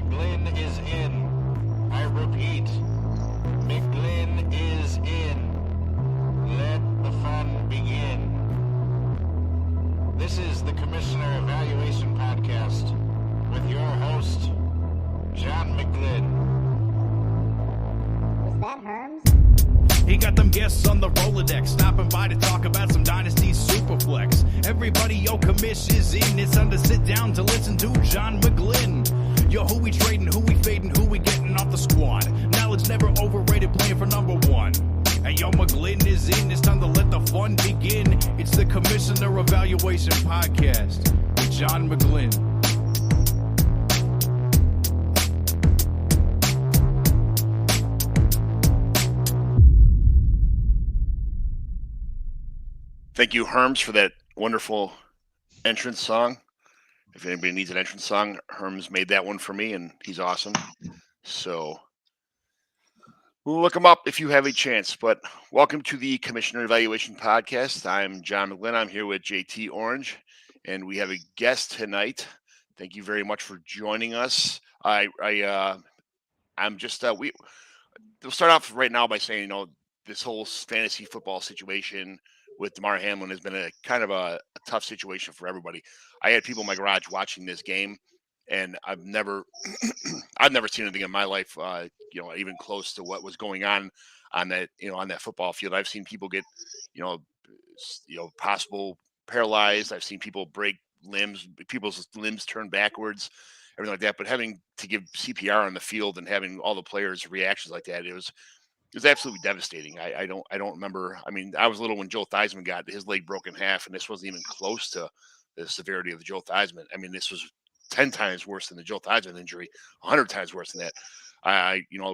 McGlynn is in. I repeat, McGlynn is in. Let the fun begin. This is the Commissioner Evaluation Podcast with your host, John McGlynn. Was that Herms? He got them guests on the Rolodex, stopping by to talk about some Dynasty Superflex. Everybody, yo, commish is in. It's time to sit down to listen to John McGlynn. Yo, who we trading, who we fading, who we getting off the squad. Knowledge never overrated, playing for number one. Hey, yo, McGlynn is in. It's time to let the fun begin. It's the Commissioner Evaluation Podcast with John McGlynn. Thank you, Herms, for that wonderful entrance song. If anybody needs an entrance song, Herms made that one for me, and he's awesome. So look him up if you have a chance. But welcome to the Commissioner Evaluation Podcast. I'm John McGlynn. I'm here with JT Orange, and we have a guest tonight. Thank you very much for joining us. We'll start off right now by saying, this whole fantasy football situation with Damar Hamlin has been a kind of a tough situation for everybody. I had people in my garage watching this game, and I've never seen anything in my life, even close to what was going on that football field. I've seen people get, possible paralyzed. I've seen people break limbs, people's limbs turn backwards, everything like that. But having to give CPR on the field and having all the players' reactions like that, it was absolutely devastating. I don't remember. I mean, I was little when Joe Theismann got his leg broke in half, and this wasn't even close to the severity of the Joe Theismann. I mean, this was 10 times worse than the Joe Theismann injury, 100 times worse than that.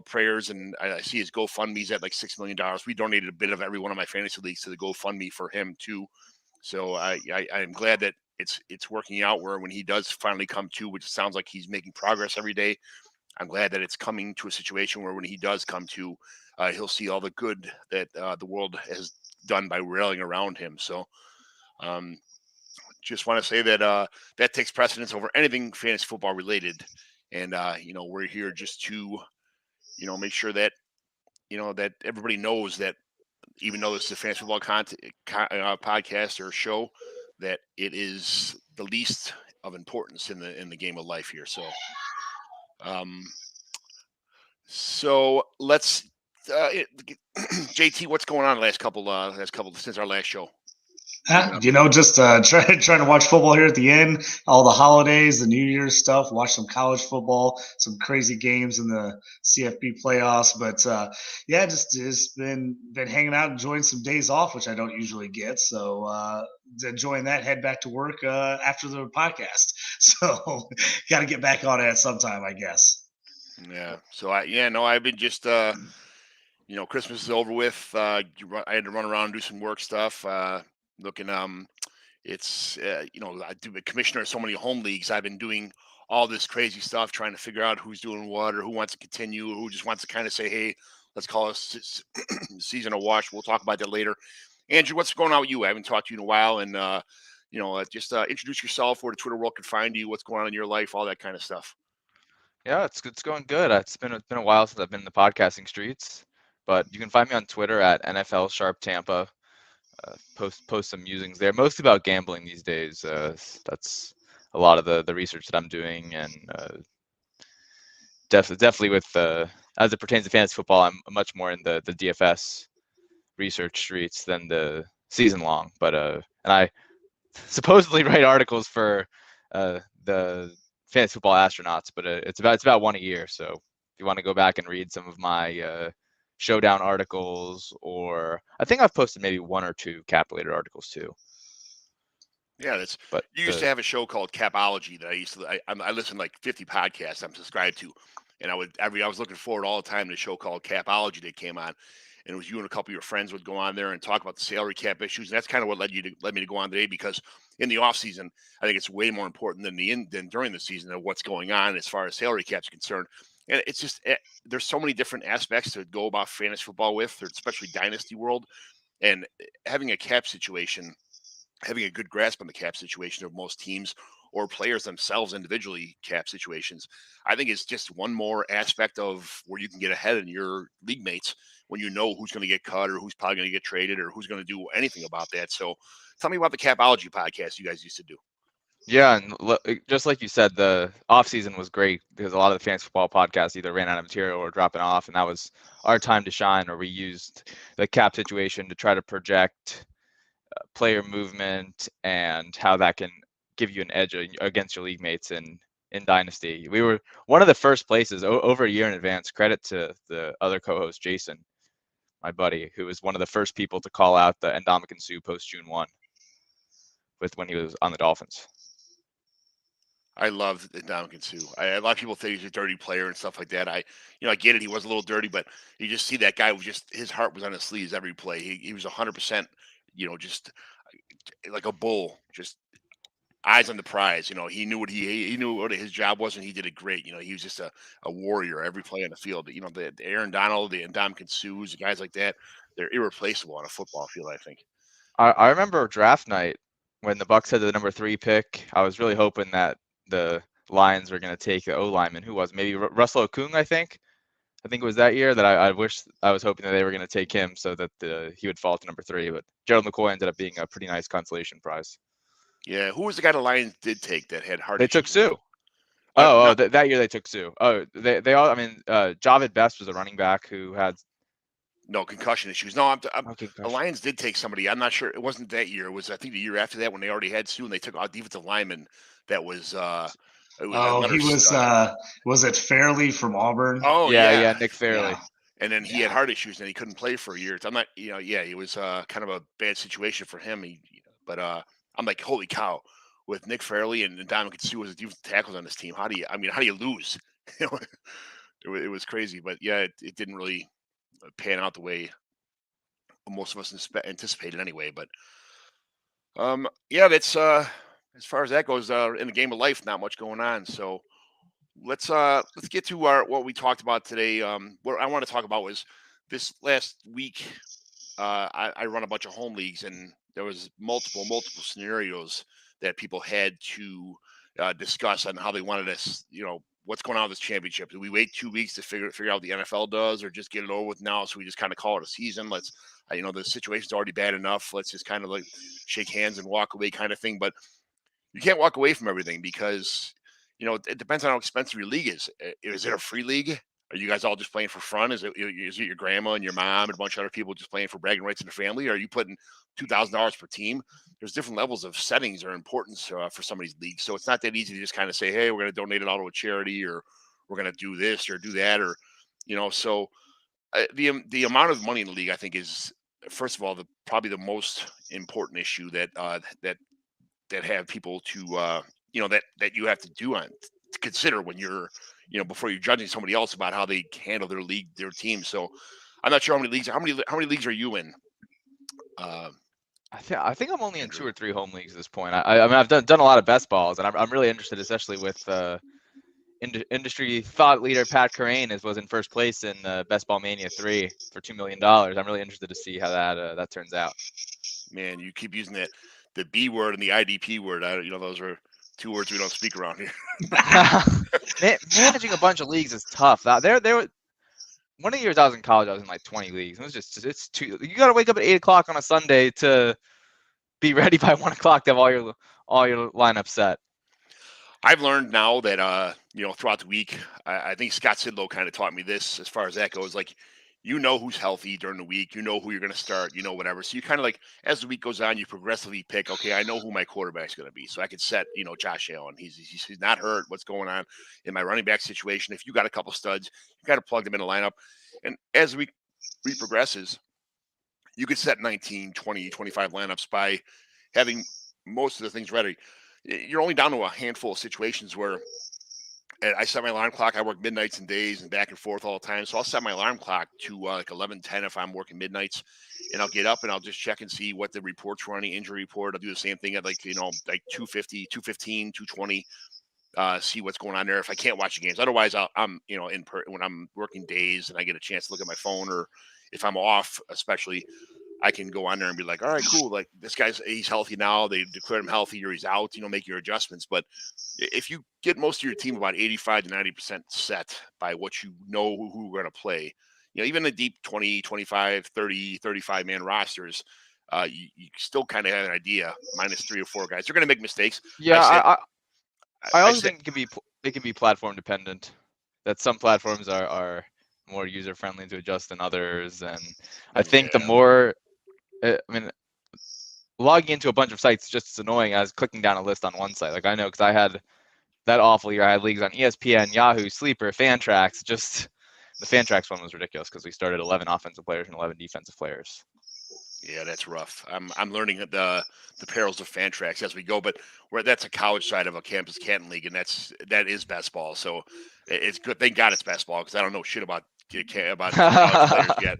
Prayers, and I see his GoFundMe's at like $6 million. We donated a bit of every one of my fantasy leagues to the GoFundMe for him too. So I am glad that it's working out where when he does finally come to, which sounds like he's making progress every day. I'm glad that it's coming to a situation where when he does come to, he'll see all the good that the world has done by rallying around him. So just want to say that that takes precedence over anything fantasy football related. And, we're here just to, make sure that, that everybody knows that even though this is a fantasy football podcast or show, that it is the least of importance in the game of life here. So let's JT, what's going on the last couple since our last show? Just trying to watch football here at the end, all the holidays, the New Year's stuff, watch some college football, some crazy games in the CFP playoffs. But just been hanging out, enjoying some days off, which I don't usually get. So enjoying that, head back to work after the podcast. So got to get back on it at some time, I guess. Yeah. So I've been just Christmas is over with. I had to run around and do some work stuff. Looking, it's I do a commissioner of so many home leagues. I've been doing all this crazy stuff, trying to figure out who's doing what or who wants to continue, or who just wants to kind of say, hey, let's call this season a wash. We'll talk about that later. Andrew, what's going on with you? I haven't talked to you in a while, and just introduce yourself, where the Twitter world can find you, what's going on in your life, all that kind of stuff. Yeah, it's going good. It's been a while since I've been in the podcasting streets, but you can find me on Twitter at NFL Sharp Tampa. Post some musings there, mostly about gambling these days. That's a lot of the research that I'm doing, and definitely with as it pertains to fantasy football, I'm much more in the DFS research streets than the season long. But and I supposedly write articles for the fantasy football astronauts, but it's about one a year. So if you want to go back and read some of my showdown articles, or I think I've posted maybe one or two cap related articles too. Yeah, you used to have a show called Capology that I listen to like 50 podcasts I'm subscribed to, and I was looking forward all the time to a show called Capology that came on, and it was you and a couple of your friends would go on there and talk about the salary cap issues, and that's kind of what led me to go on today, because in the off season I think it's way more important than during the season of what's going on as far as salary cap's concerned. And it's just, there's so many different aspects to go about fantasy football with, especially dynasty world, and having a cap situation, having a good grasp on the cap situation of most teams or players themselves individually cap situations, I think it's just one more aspect of where you can get ahead in your league mates when you know who's going to get cut or who's probably going to get traded or who's going to do anything about that. So tell me about the Capology podcast you guys used to do. Yeah, and just like you said, the off season was great because a lot of the fantasy football podcasts either ran out of material or dropping off, and that was our time to shine. Or we used the cap situation to try to project player movement and how that can give you an edge against your league mates in Dynasty. We were one of the first places over a year in advance. Credit to the other co-host Jason, my buddy, who was one of the first people to call out the Ndamukong Suh post June 1 with when he was on the Dolphins. I love Ndamukong Suh. A lot of people think he's a dirty player and stuff like that. I get it. He was a little dirty, but you just see that guy was just his heart was on his sleeves every play. He was 100%, just like a bull, just eyes on the prize. He knew what he knew what his job was, and he did it great. He was just a warrior every play on the field. The Aaron Donald, the Ndamukong Suhs, the guys like that, they're irreplaceable on a football field, I think. I remember draft night when the Bucs had the number 3 pick. I was really hoping that the Lions were going to take the O lineman. Who was maybe Russell Okung? I think it was that year that I was hoping that they were going to take him so that he would fall to number 3. But Gerald McCoy ended up being a pretty nice consolation prize. Yeah, who was the guy the Lions did take that had heart? They took Suh. That year they took Suh. Oh, they all. I mean, Javid Best was a running back who had concussion issues. No, concussion. The Lions did take somebody. I'm not sure. It wasn't that year. It was, I think, the year after that when they already had Suh and they took a defensive lineman that was. He was it Fairley from Auburn? Oh yeah, Nick Fairley. Yeah. And then he had heart issues and he couldn't play for a year. I'm not, it was kind of a bad situation for him. But I'm like, holy cow, with Nick Fairley and Ndamukong Suh as a defensive tackles on this team. How do you lose? It was crazy, but yeah, it didn't really pan out the way most of us anticipated anyway. But that's as far as that goes. In the game of life, not much going on. So let's get to what we talked about today. What I want to talk about was this last week. I run a bunch of home leagues, and there was multiple scenarios that people had to discuss on how they wanted us, what's going on with this championship. Do we wait 2 weeks to figure out what the NFL does, or just get it over with now? So we just kind of call it a season. Let's, the situation's already bad enough. Let's just kind of like shake hands and walk away kind of thing. But you can't walk away from everything because, it depends on how expensive your league is. Is it a free league? Are you guys all just playing for fun? Is it your grandma and your mom and a bunch of other people just playing for bragging rights in the family? Or are you putting $2,000 per team? There's different levels of settings or importance for somebody's league. So it's not that easy to just kind of say, hey, we're going to donate it all to a charity, or we're going to do this or do that, or, so the amount of money in the league, I think, is, first of all, probably the most important issue that have people to, that you have to to consider when you're, before you're judging somebody else about how they handle their league, their team. So I'm not sure how many leagues are you in? I think I'm only in 2 or 3 home leagues at this point. I mean, I've done a lot of best balls, and I'm really interested, especially with industry thought leader Pat Kerrane was in first place in Best Ball Mania 3 for $2 million. I'm really interested to see how that turns out. Man, you keep using the B word and the IDP word. Those are 2 words we don't speak around here. Managing a bunch of leagues is tough. There were one of the years I was in college, I was in like 20 leagues. It's too. You got to wake up at 8 o'clock on a Sunday to be ready by 1 o'clock to have all your lineup set. I've learned now that throughout the week, I think Scott Sidlow kind of taught me this as far as that goes. Like, who's healthy during the week, who you're going to start, whatever. So you kind of like, as the week goes on, you progressively pick, okay, I know who my quarterback's going to be. So I could set, Josh Allen. He's not hurt. What's going on in my running back situation? If you got a couple studs, you got to plug them in the lineup. And as the week progresses, you could set 19, 20, 25 lineups by having most of the things ready. You're only down to a handful of situations where I set my alarm clock. I work midnights and days and back and forth all the time. So I'll set my alarm clock to like 11:10 if I'm working midnights, and I'll get up and I'll just check and see what the reports were on the injury report. I'll do the same thing at like 2:50, 2:15, 2:20. See what's going on there. If I can't watch the games, otherwise I'm when I'm working days and I get a chance to look at my phone, or if I'm off, especially, I can go on there and be like, all right, cool. Like this he's healthy now. They declare him healthy or he's out, make your adjustments. But if you get most of your team about 85 to 90% set by what you know who we're going to play, even the deep 20, 25, 30, 35 man rosters, you still kind of have an idea, minus 3 or 4 guys. They're going to make mistakes. Yeah, I also think it can be platform dependent. That some platforms are more user friendly to adjust than others, and I think the more, logging into a bunch of sites is just as annoying as clicking down a list on one site. Like I know because I had that awful year. I had leagues on ESPN, Yahoo, Sleeper, Fantrax. Just the Fantrax one was ridiculous because we started 11 offensive players and 11 defensive players. Yeah, that's rough. I'm learning the perils of Fantrax as we go, but that's a college side of a Campus Canton league, and that is best ball. So it's good. Thank God it's best ball because I don't know shit about college players yet.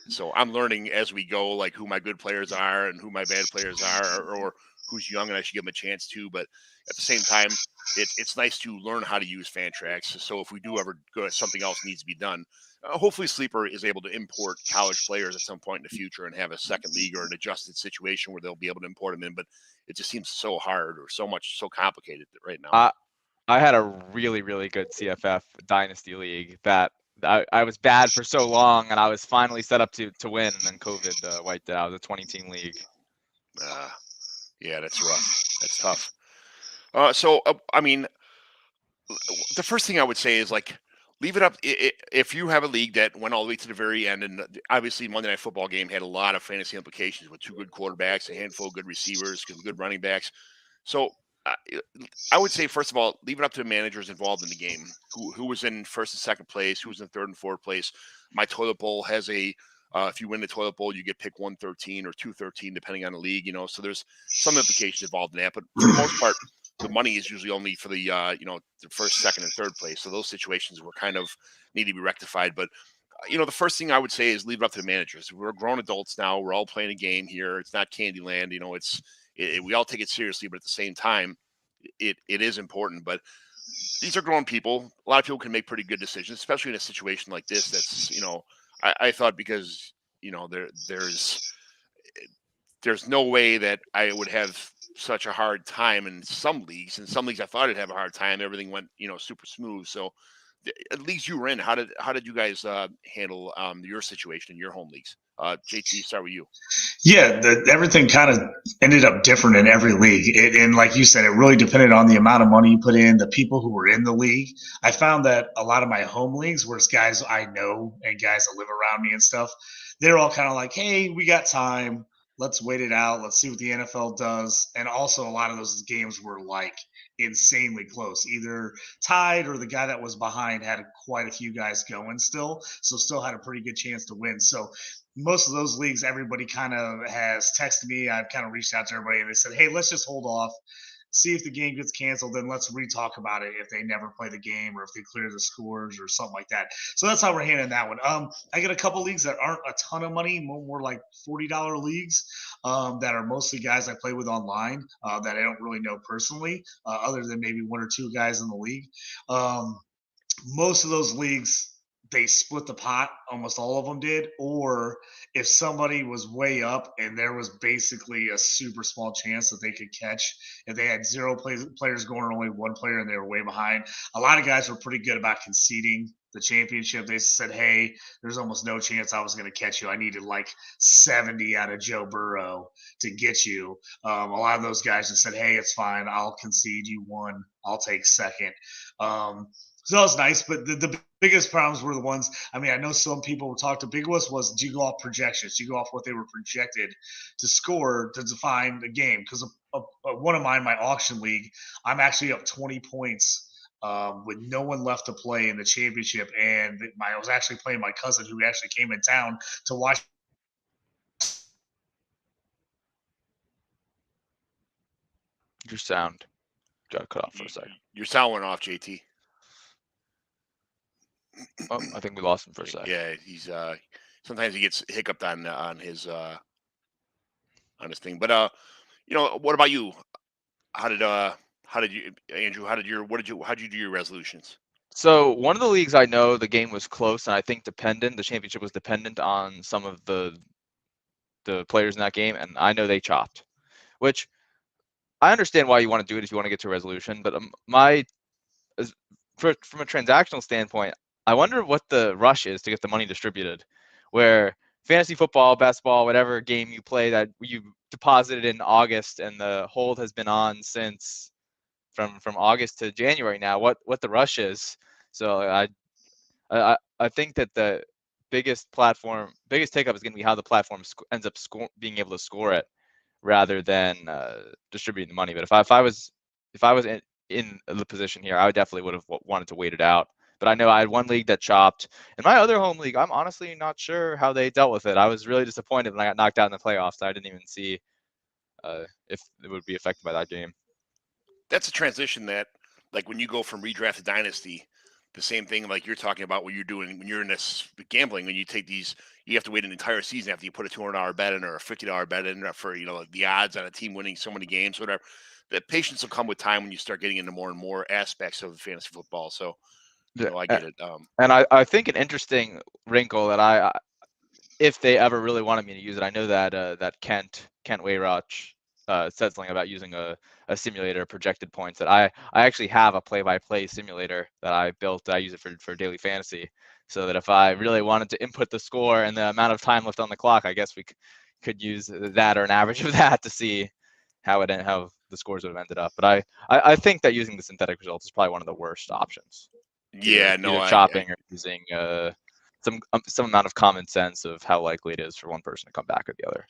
So I'm learning as we go, like who my good players are and who my bad players are, or who's young and I should give them a chance to. But at the same time, it's nice to learn how to use Fantrax. So if we do ever go, something else needs to be done. Hopefully Sleeper is able to import college players at some point in the future and have a second league or an adjusted situation where they'll be able to import them in. But it just seems so hard or so complicated right now. I had a really, really good CFF dynasty league that I was bad for so long, and I was finally set up to win, and then COVID wiped it out. It was a 20-team league. Yeah, that's rough. That's tough. The first thing I would say is leave it up. If you have a league that went all the way to the very end, and obviously Monday Night Football game had a lot of fantasy implications with 2 good quarterbacks, a handful of good receivers, good running backs. So I would say, first of all, leave it up to the managers involved in the game. Who was in first and second place, who was in third and fourth place. My toilet bowl has if you win the toilet bowl, you get pick 113 or 213, depending on the league, so there's some implications involved in that. But for the most part, the money is usually only for the the first, second, and third place. So those situations were kind of need to be rectified. But the first thing I would say is leave it up to the managers. We're grown adults now. We're all playing a game here. It's not Candyland. We all take it seriously, but at the same time, it is important. But these are grown people. A lot of people can make pretty good decisions, especially in a situation like this. That's I thought because there's no way that I would have such a hard time in some leagues. In some leagues, I thought I'd have a hard time. Everything went super smooth. So at least you were in. How did you guys handle your situation in your home leagues? JT, start with you. Yeah, everything kind of ended up different in every league. And like you said, it really depended on the amount of money you put in, the people who were in the league. I found that a lot of my home leagues were guys I know and guys that live around me and stuff. They're all kind of like, hey, we got time. Let's wait it out. Let's see what the NFL does. And also a lot of those games were insanely close, either tied or the guy that was behind had quite a few guys going still had a pretty good chance to win. So most of those leagues, everybody kind of has texted me. I've kind of reached out to everybody and they said, hey, let's just hold off, see if the game gets canceled, then let's re-talk about it if they never play the game or if they clear the scores or something like that. So that's how we're handling that one. I get a couple leagues that aren't a ton of money, more like $40 leagues that are mostly guys I play with online that I don't really know personally, other than maybe 1 or 2 guys in the league. Most of those leagues, they split the pot, almost all of them did, or if somebody was way up and there was basically a super small chance that they could catch, if they had 0 players going or only 1 player and they were way behind, a lot of guys were pretty good about conceding the championship. They said, hey, there's almost no chance I was going to catch you. I needed 70 out of Joe Burrow to get you. A lot of those guys just said, hey, it's fine. I'll concede you 1. I'll take second. So that was nice, but the biggest problems were the ones, I know some people talked to biggest was, do you go off projections? Do you go off what they were projected to score to define the game? Because one of mine, my auction league, I'm actually up 20 points with no one left to play in the championship. And I was actually playing my cousin who actually came in town to watch. Your sound got cut off for a second. Your sound went off, JT. Oh, I think we lost him for a second. Yeah, he's sometimes he gets hiccuped on his thing. But what about you? How did you, Andrew? How'd you do your resolutions? So one of the leagues I know, the game was close, and I think the championship was dependent on some of the the players in that game, and I know they chopped, which I understand why you want to do it if you want to get to a resolution. But from a transactional standpoint, I wonder what the rush is to get the money distributed, where fantasy football, basketball, whatever game you play that you deposited in August and the hold has been on since from August to January now, what the rush is. So I think that the biggest take up is going to be how the platform ends up being able to score it rather than distributing the money. But if I was in the position here, I definitely would have wanted to wait it out. But I know I had one league that chopped. In my other home league, I'm honestly not sure how they dealt with it. I was really disappointed when I got knocked out in the playoffs. I didn't even see if it would be affected by that game. That's a transition that, like when you go from redraft to dynasty, the same thing like you're talking about what you're doing when you're in this gambling, when you take these, you have to wait an entire season after you put a $200 bet in or a $50 bet in for, the odds on a team winning so many games, whatever. The patience will come with time when you start getting into more and more aspects of fantasy football. So, I get it. And I think an interesting wrinkle that if they ever really wanted me to use it, I know that that Kent Wayroch said something about using a simulator, projected points. That I actually have a play-by-play simulator that I built. I use it for daily fantasy, so that if I really wanted to input the score and the amount of time left on the clock, I guess we could use that or an average of that to see how the scores would have ended up. But I think that using the synthetic results is probably one of the worst options. Yeah, either chopping or using some amount of common sense of how likely it is for one person to come back or the other.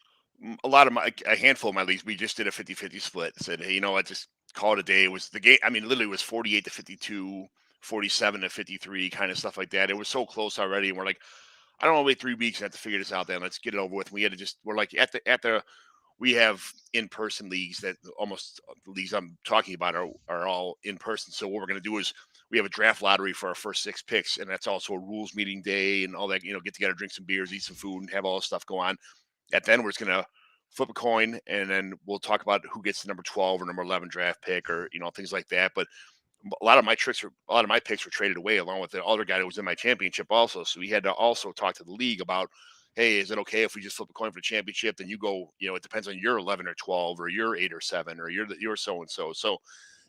A handful of my leagues, we just did a 50-50 split. Said, hey, just call it a day. It was the game. I mean, literally it was 48 to 52, 47 to 53, kind of stuff like that. It was so close already. And we're like, I don't want to wait 3 weeks and have to figure this out then. Let's get it over with. We had to we're like we have in-person leagues that almost the leagues I'm talking about are all in person. So what we're going to do is we have a draft lottery for our first 6 picks. And that's also a rules meeting day and all that, get together, drink some beers, eat some food, and have all this stuff go on. At the end, we're just going to flip a coin, and then we'll talk about who gets the number 12 or number 11 draft pick or, things like that. But a lot of my picks were traded away along with the other guy that was in my championship also. So we had to also talk to the league about, hey, is it okay if we just flip a coin for the championship? Then you go, it depends on your 11 or 12 or your 8 or 7 or your so-and-so. So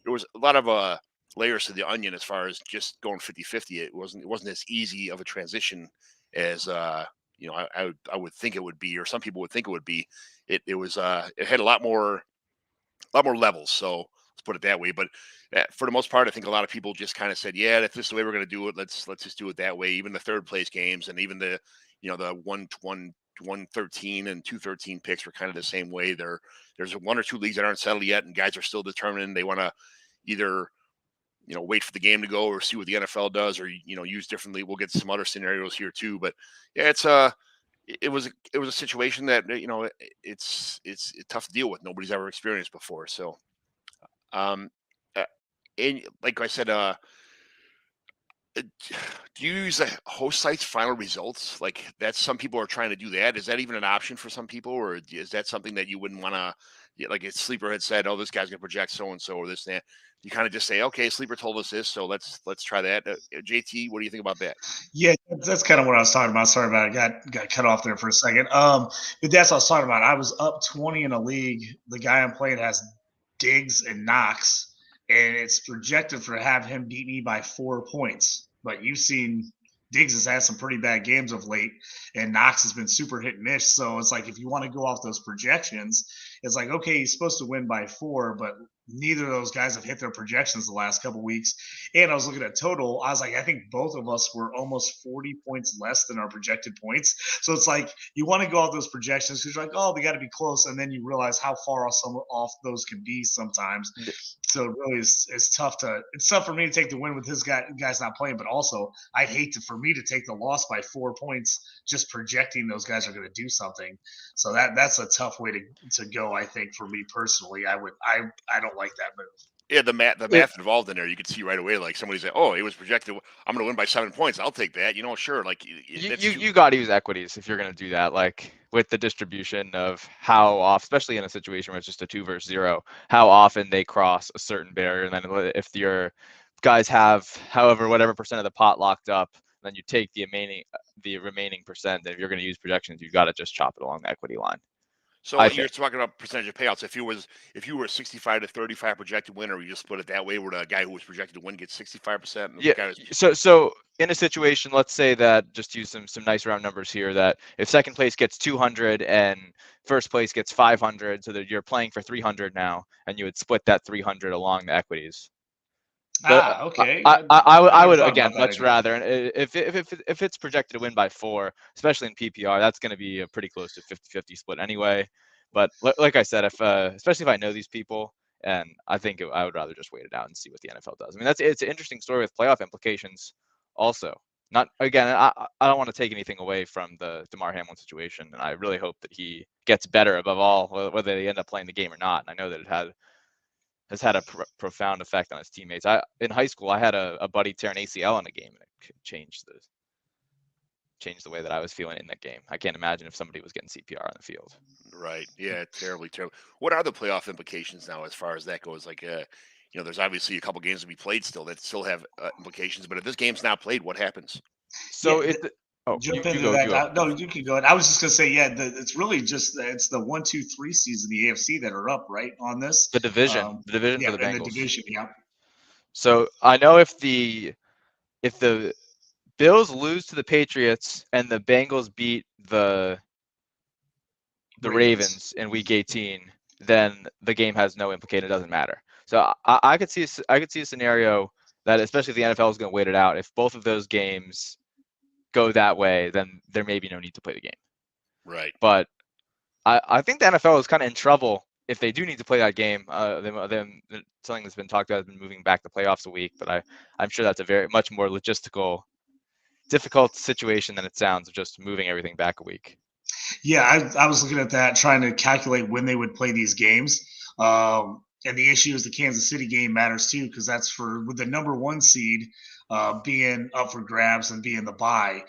there was a lot of layers to the onion as far as just going 50-50. It wasn't as easy of a transition as I would think it would be, or some people would think it would be. It had a lot more levels. So let's put it that way. But for the most part, I think a lot of people just kind of said, yeah, that's just the way we're going to do it. Let's just do it that way. Even the third place games and even the 113 and 213 picks were kind of the same way. There's 1 or 2 leagues that aren't settled yet, and guys are still determining they want to either wait for the game to go or see what the NFL does, or use differently. We'll get some other scenarios here too. But yeah, it was a situation that it's tough to deal with. Nobody's ever experienced before. So, and like I said, do you use the host site's final results? Like that's, some people are trying to do that. Is that even an option for some people, or is that something that you wouldn't want to? Like if Sleeper had said, "Oh, this guy's gonna project so and so or this and that," you kind of just say, "Okay, Sleeper told us this, so let's try that." JT, what do you think about that? Yeah, that's kind of what I was talking about. Sorry about it. Got cut off there for a second. But that's what I was talking about. I was up 20 in a league. The guy I'm playing has Diggs and Knox, and it's projected for have him beat me by 4 points. But you've seen Diggs has had some pretty bad games of late, and Knox has been super hit and miss. So it's like if you want to go off those projections, it's like, okay, he's supposed to win by 4, but neither of those guys have hit their projections the last couple of weeks. And I was looking at total. I was like, I think both of us were almost 40 points less than our projected points. So it's like you want to go off those projections because you're like, oh, they got to be close. And then you realize how far off those can be sometimes. So it really it's tough for me to take the win with his guys not playing, but also I'd hate for me to take the loss by 4 points just projecting those guys are going to do something. So that's a tough way to go, I think, for me personally. I don't like that move. Yeah, the math involved in there, you could see right away. Like somebody said, "Oh, it was projected. I'm going to win by 7 points. I'll take that." Sure. Like you got to use equities if you're going to do that. Like with the distribution of how off, especially in a situation where it's just a 2 versus 0, how often they cross a certain barrier, and then if your guys have, however, whatever percent of the pot locked up, then you take the remaining percent. And if you're going to use projections, you've got to just chop it along the equity line. So I you're think. talking about percentage of payouts. If you were a 65 to 35 projected winner, you just split it that way, where the guy who was projected to win gets 65%, and the Yeah. guy who's So in a situation, let's say that, just use some nice round numbers here, that if second place gets 200 and first place gets 500, so that you're playing for 300 now, and you would split that 300 along the equities. But Okay. I Never would, thought again, about that much idea. rather, and if it's projected to win by 4, especially in PPR, that's going to be a pretty close to 50-50 split anyway. But like I said, if especially if I know these people, and I think I would rather just wait it out and see what the NFL does. I mean, it's an interesting story with playoff implications. Also, not again, I don't want to take anything away from the Damar Hamlin situation, and I really hope that he gets better above all, whether they end up playing the game or not. And I know that it has had a profound effect on his teammates. In high school, I had a buddy tear an ACL in a game, and it changed the way that I was feeling in that game. I can't imagine if somebody was getting CPR on the field. right. Yeah, terribly, terrible. What are the playoff implications now as far as that goes? Like, there's obviously a couple games to be played still that still have implications. But if this game's not played, what happens? So Yeah, it. Oh, jump you into go. You that. go. No, you can go ahead. I was just gonna say, yeah, it's really just it's the 1, 2, 3 seeds in the AFC that are up right on this. The division Yeah, for the in the Bengals. division. Yeah. So I know if the Bills lose to the Patriots and the Bengals beat the Ravens in Week 18, then the game has no implication. It doesn't matter. So I could see a scenario that, especially if the NFL is going to wait it out, if both of those games go that way, then there may be no need to play the game. Right. But I think the NFL is kind of in trouble if they do need to play that game. Something that's been talked about has been moving back the playoffs a week, but I'm sure that's a very much more logistical, difficult situation than it sounds, of just moving everything back a week. Yeah, I was looking at that, trying to calculate when they would play these games. And the issue is the Kansas City game matters too, because that's with the number 1 seed being up for grabs and being the bye.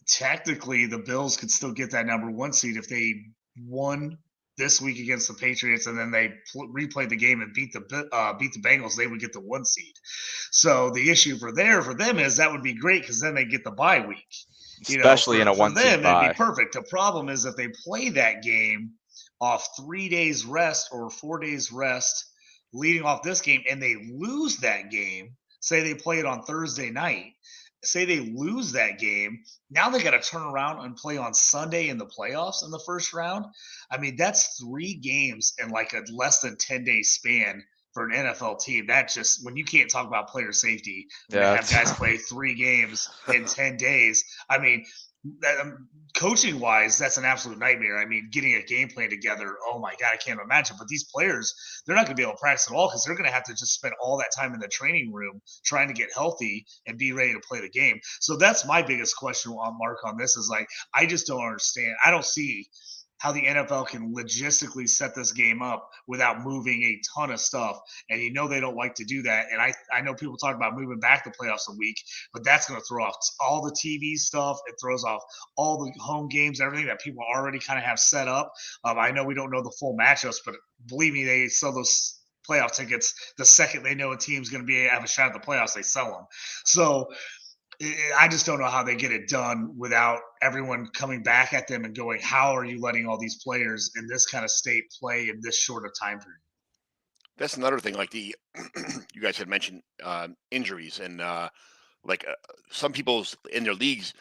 Technically, the Bills could still get that number 1 seed if they won this week against the Patriots, and then they replayed the game and beat the Bengals. They would get the 1 seed. So the issue for them is that would be great, because then they get the bye week. Especially in a 1 for seed them, bye. it'd be perfect. The problem is if they play that game off 3 days rest or 4 days rest leading off this game, and they lose that game, say they play it on Thursday night, say they lose that game, now they got to turn around and play on Sunday in the playoffs in the first round. I mean, that's 3 games in like a less than 10-day span for an NFL team. That just, when you can't talk about player safety, have guys play 3 games in 10 days. I mean, coaching wise, that's an absolute nightmare. I mean, getting a game plan together, oh my God, I can't imagine. But these players, they're not going to be able to practice at all, because they're going to have to just spend all that time in the training room trying to get healthy and be ready to play the game. So that's my biggest question, Mark, on this is like, I just don't understand. I don't see how the NFL can logistically set this game up without moving a ton of stuff. And they don't like to do that. And I know people talk about moving back the playoffs a week, but that's going to throw off all the TV stuff. It throws off all the home games, everything that people already kind of have set up. I know we don't know the full matchups, but believe me, they sell those playoff tickets the second they know a team's going to have a shot at the playoffs, they sell them. So I just don't know how they get it done without everyone coming back at them and going, how are you letting all these players in this kind of state play in this short of time period? That's another thing. Like you guys had mentioned injuries, and some people in their leagues,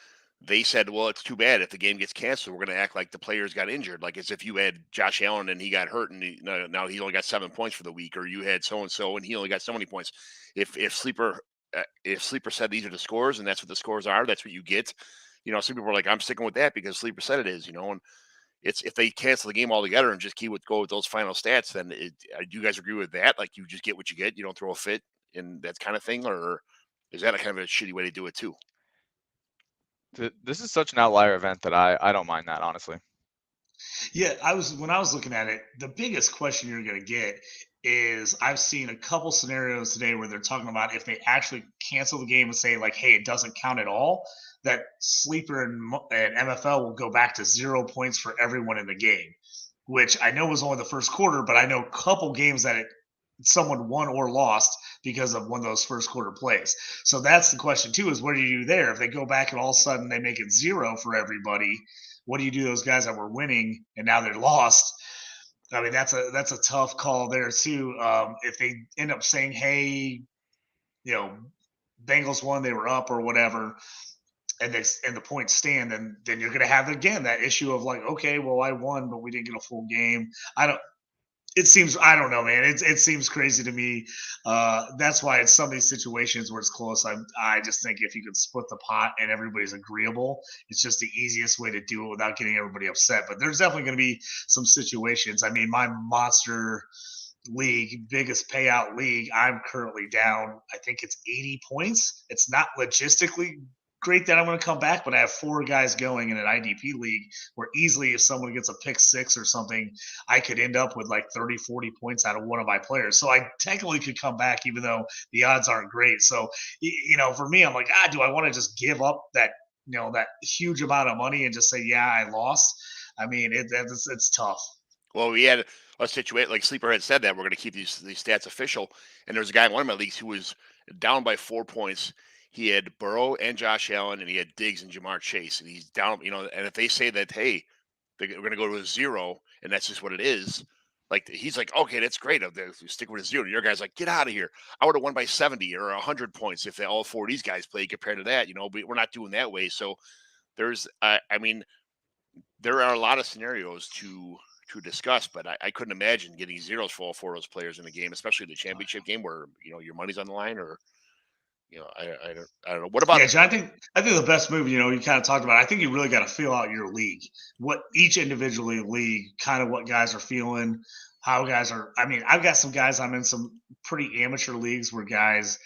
they said, well, it's too bad if the game gets canceled. We're going to act like the players got injured, like as if you had Josh Allen and he got hurt and now he only got 7 points for the week, or you had so and so and he only got so many points. If Sleeper said these are the scores and that's what the scores are, that's what you get. Some people are like, I'm sticking with that because Sleeper said it is. And it's, if they cancel the game altogether and just go with those final stats, then do you guys agree with that? Like, you just get what you get, you don't throw a fit and that kind of thing, or is that a kind of a shitty way to do it too? This is such an outlier event that I don't mind that, honestly. Yeah, when I was looking at it, the biggest question you're going to get is, I've seen a couple scenarios today where they're talking about if they actually cancel the game and say like, hey, it doesn't count at all, that Sleeper and MFL will go back to 0 points for everyone in the game, which I know was only the first quarter, but I know a couple games that someone won or lost because of one of those first quarter plays. So that's the question too, is what do you do there? If they go back and all of a sudden they make it 0 for everybody, what do you do to those guys that were winning and now they're lost? I mean, that's a tough call there too. If they end up saying, hey, Bengals won, they were up or whatever, and the points stand, then you're going to have again that issue of like, okay, well, I won, but we didn't get a full game. I don't know, man. It seems crazy to me. That's why in some of these situations where it's close, I just think if you could split the pot and everybody's agreeable, it's just the easiest way to do it without getting everybody upset. But there's definitely going to be some situations. I mean, my monster league, biggest payout league, I'm currently down, I think it's 80 points. It's not logistically great that I'm going to come back, but I have 4 guys going in an IDP league where easily if someone gets a pick 6 or something, I could end up with like 30, 40 points out of one of my players. So I technically could come back even though the odds aren't great. So, for me, I'm like, do I want to just give up that, that huge amount of money and just say, yeah, I lost? I mean, it's tough. Well, we had a situation like Sleeper had said that we're going to keep these stats official, and there was a guy in one of my leagues who was down by 4 points. He had Burrow and Josh Allen, and he had Diggs and Jamar Chase, and he's down. And if they say that, hey, we're going to go to a 0, and that's just what it is. Like he's like, okay, that's great. I'll stick with a 0. Your guy's like, get out of here. I would have won by 70 or 100 points if all 4 of these guys played compared to that. But we're not doing that way. So there's, I mean, there are a lot of scenarios to discuss, but I couldn't imagine getting zeros for all 4 of those players in the game, especially the championship game where your money's on the line. Or I don't know. What about? Yeah, John, I think the best move, you kind of talked about. I think you really got to feel out your league, what each individually league, kind of what guys are feeling, how guys are. I mean, I've got some guys. I'm in some pretty amateur leagues where guys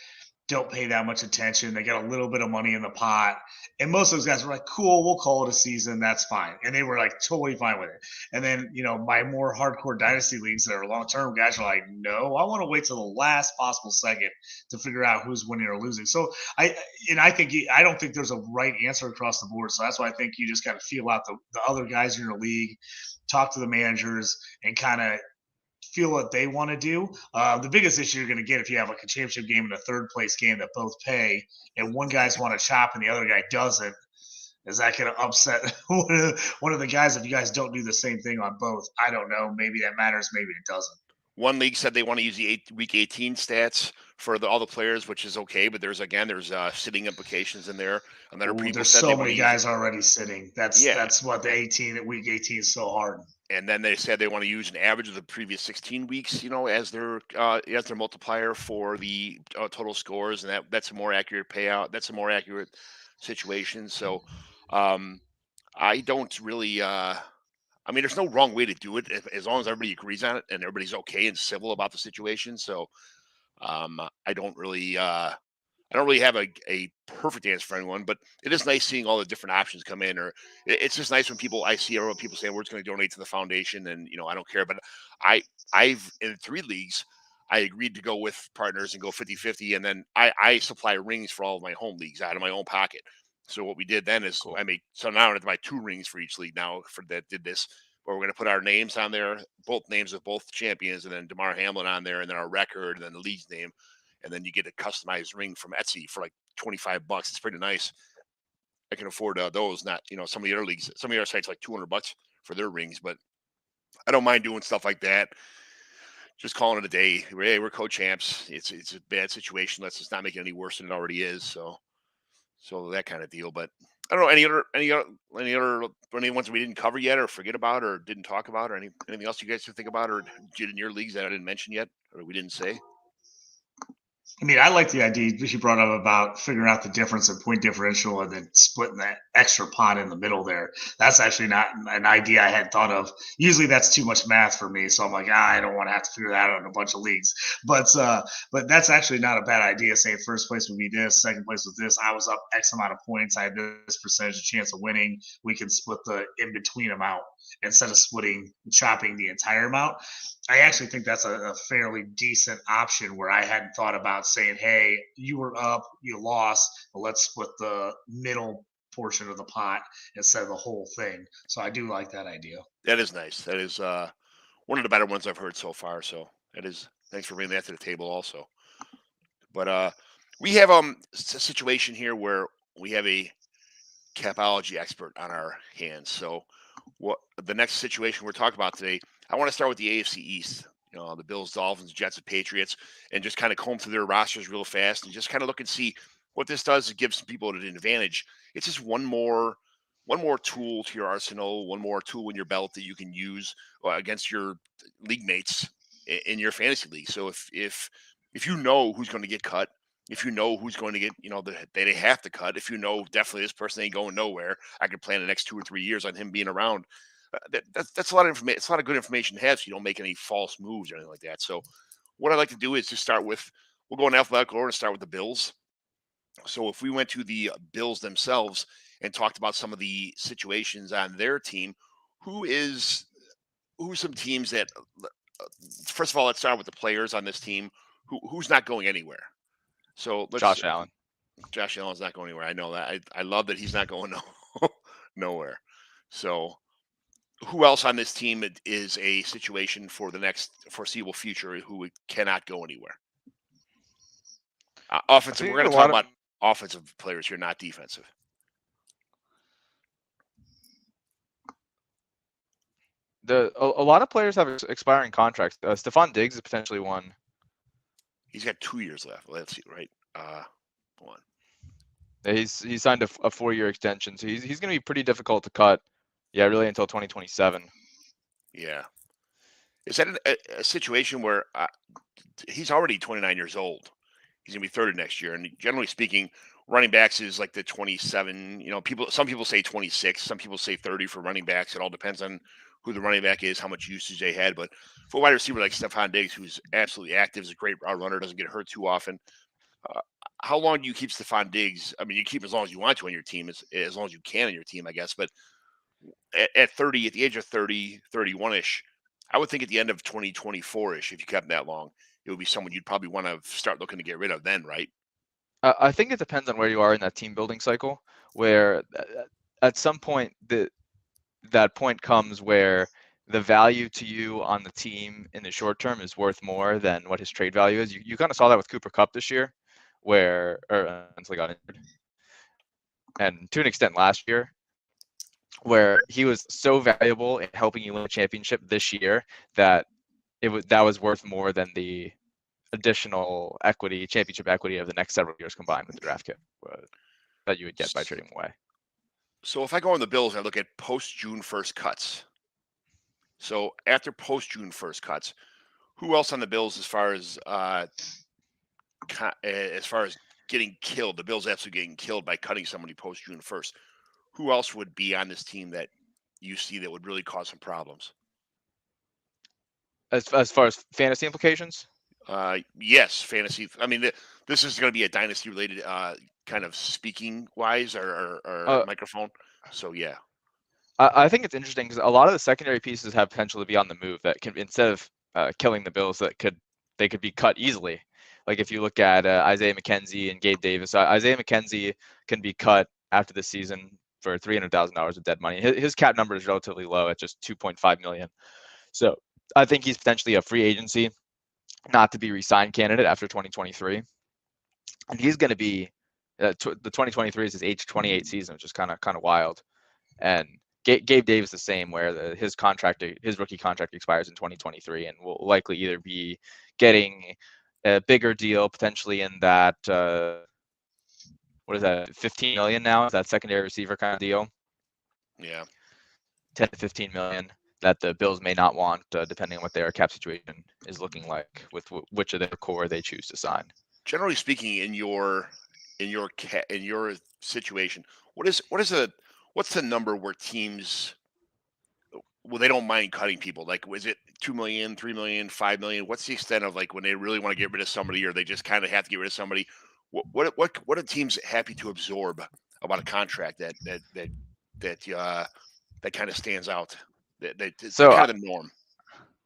don't pay that much attention. They got a little bit of money in the pot. And most of those guys were like, cool, we'll call it a season. That's fine. And they were like totally fine with it. And then, my more hardcore dynasty leagues that are long-term guys are like, no, I want to wait till the last possible second to figure out who's winning or losing. So I don't think there's a right answer across the board. So that's why I think you just got to feel out the other guys in your league, talk to the managers, and kind of feel what they want to do. The biggest issue you're going to get if you have like a championship game and a third place game that both pay, and one guy's want to chop and the other guy doesn't, is that going to upset one of the guys if you guys don't do the same thing on both? I don't know. Maybe that matters. Maybe it doesn't. One league said they want to use the week 18 stats for all the players, which is okay. But there's sitting implications in there. And then there's so many guys already sitting. That's what week 18 is so hard. And then they said they want to use an average of the previous 16 weeks, as their multiplier for the total scores, and that's a more accurate payout. That's a more accurate situation. So I don't really. I mean, there's no wrong way to do it as long as everybody agrees on it and everybody's okay and civil about the situation. So I don't really have a perfect answer for anyone, but it is nice seeing all the different options come in. Or it's just nice when I see people saying we're just going to donate to the foundation, and I don't care. But I've in 3 leagues, I agreed to go with partners and go 50-50, and then I supply rings for all of my home leagues out of my own pocket. So what we did then is cool. So now I have to buy 2 rings for each league now for that did this. Where we're going to put our names on there, both names of both champions, and then Damar Hamlin on there, and then our record, and then the league's name. And then you get a customized ring from Etsy for like $25. It's pretty nice. I can afford those. Not some of the other leagues, some of the other sites like $200 for their rings, but I don't mind doing stuff like that. Just calling it a day. Hey, we're co-champs. It's a bad situation. Let's just not make it any worse than it already is. So that kind of deal. But I don't know any ones we didn't cover yet, or forget about, or didn't talk about, or anything else you guys can think about, or did in your leagues that I didn't mention yet, or we didn't say. I mean, I like the idea you brought up about figuring out the difference in point differential and then splitting that extra pot in the middle there. That's actually not an idea I had thought of. Usually that's too much math for me. So I'm like, I don't want to have to figure that out in a bunch of leagues. But that's actually not a bad idea. Saying first place would be this, second place was this. I was up X amount of points. I had this percentage of chance of winning. We can split the in-between amount instead of chopping the entire amount. I actually think that's a fairly decent option where I hadn't thought about saying, hey, you were up, you lost, but let's split the middle portion of the pot instead of the whole thing. So I do like that idea. That is nice. That is one of the better ones I've heard so far. So that is, thanks for bringing that to the table also. But we have a situation here where we have a capology expert on our hands. So, what the next situation we're talking about today? I want to start with the AFC East. The Bills, Dolphins, Jets, and Patriots, and just kind of comb through their rosters real fast and just kind of look and see what this does. It gives some people an advantage. It's just one more tool to your arsenal, one more tool in your belt that you can use against your league mates in your fantasy league. So if you know who's going to get cut, if you know who's going to get, they have to cut. If you know definitely this person ain't going nowhere, I could plan the next 2 or 3 years on him being around. That's a lot of information. It's a lot of good information to have, so you don't make any false moves or anything like that. So what I like to do is just start with, we'll go in alphabetical order and start with the Bills. So if we went to the Bills themselves and talked about some of the situations on their team, who's some teams that, first of all, let's start with the players on this team. Who's not going anywhere? So Josh Allen. Josh Allen's not going anywhere. I know that. I love that he's not going nowhere. So who else on this team is a situation for the next foreseeable future who cannot go anywhere? Offensive. We're going to talk about offensive players here, not defensive. A lot of players have expiring contracts. Stephon Diggs is potentially one. He's got 2 years left. Let's see, right? One. He signed a 4-year extension, so he's going to be pretty difficult to cut. Yeah, really until 2027. Yeah. Is that a situation where he's already 29 years old? He's going to be 30 next year. And generally speaking, running backs is like the 27. Some people say 26. Some people say 30 for running backs. It all depends on who the running back is, how much usage they had. But for a wide receiver like Stephon Diggs, who's absolutely active, is a great route runner, doesn't get hurt too often. How long do you keep Stephon Diggs? I mean, you keep as long as you want to on your team, as long as you can on your team, I guess. But at 30, at the age of 30, 31-ish, I would think at the end of 2024-ish, if you kept him that long, it would be someone you'd probably want to start looking to get rid of then, right? I think it depends on where you are in that team building cycle, where at some point that point comes where the value to you on the team in the short term is worth more than what his trade value is. You kind of saw that with Cooper Kupp this year, until he got injured, and to an extent last year, where he was so valuable in helping you win a championship this year that that was worth more than the additional championship equity of the next several years combined with the draft kit that you would get by trading away. So if I go on the Bills and I look at post-June 1st cuts, so after post-June 1st cuts, who else on the Bills as far as getting killed? The Bills absolutely getting killed by cutting somebody post-June 1st. Who else would be on this team that you see that would really cause some problems? As far as fantasy implications? Yes, fantasy. I mean, this is going to be a dynasty-related kind of speaking-wise or microphone. So, yeah. I think it's interesting because a lot of the secondary pieces have potential to be on the move that can, instead of killing the Bills, they could be cut easily. Like if you look at Isaiah McKenzie and Gabe Davis, Isaiah McKenzie can be cut after the season for $300,000 of dead money. His cap number is relatively low at just $2.5 million. So I think he's potentially a free agency, not to be re-signed candidate after 2023. And he's going to be the 2023 is his age 28 season, which is kind of wild. And Gabe Davis the same, where his rookie contract expires in 2023, and will likely either be getting a bigger deal potentially in that what is that, 15 million now? Is that secondary receiver kind of deal? Yeah. 10 to 15 million that the Bills may not want, depending on what their cap situation is looking like with which of their core they choose to sign. Generally speaking, in your situation, what's the number where teams, well, they don't mind cutting people? Like, was it 2 million, 3 million, 5 million? What's the extent of, like, when they really want to get rid of somebody, or they just kind of have to get rid of somebody? What are teams happy to absorb about a contract that kind of stands out? That's kind of the norm.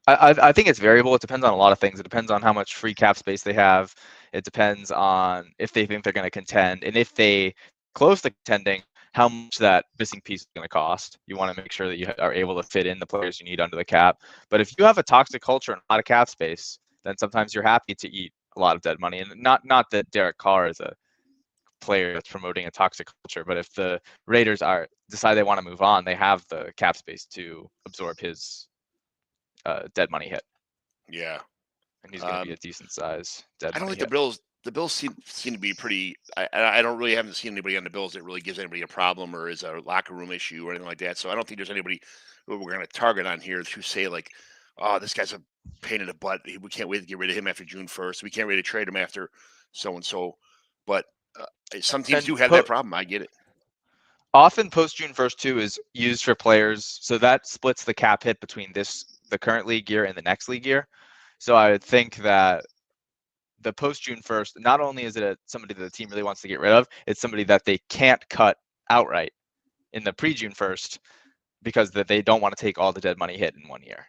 I think it's variable. It depends on a lot of things. It depends on how much free cap space they have. It depends on if they think they're going to contend, and if they close to contending, how much that missing piece is going to cost. You want to make sure that you are able to fit in the players you need under the cap. But if you have a toxic culture and a lot of cap space, then sometimes you're happy to eat a lot of dead money. And not that Derek Carr is a player that's promoting a toxic culture. But if the Raiders decide they want to move on, they have the cap space to absorb his dead money hit. Yeah. And he's going to be a decent size dead I don't money think hit. the Bills seem to be pretty. I don't really haven't seen anybody on the Bills that really gives anybody a problem or is a locker room issue or anything like that. So I don't think there's anybody who we're going to target on here to say like, oh, this guy's a pain in the butt. We can't wait to get rid of him after June 1st. We can't wait to trade him after so and so. But some teams do have that problem. I get it. Often post June 1st too is used for players, so that splits the cap hit between the current league year and the next league year. So I would think that the post June 1st, not only is it somebody that the team really wants to get rid of, it's somebody that they can't cut outright in the pre June 1st because that they don't want to take all the dead money hit in 1 year.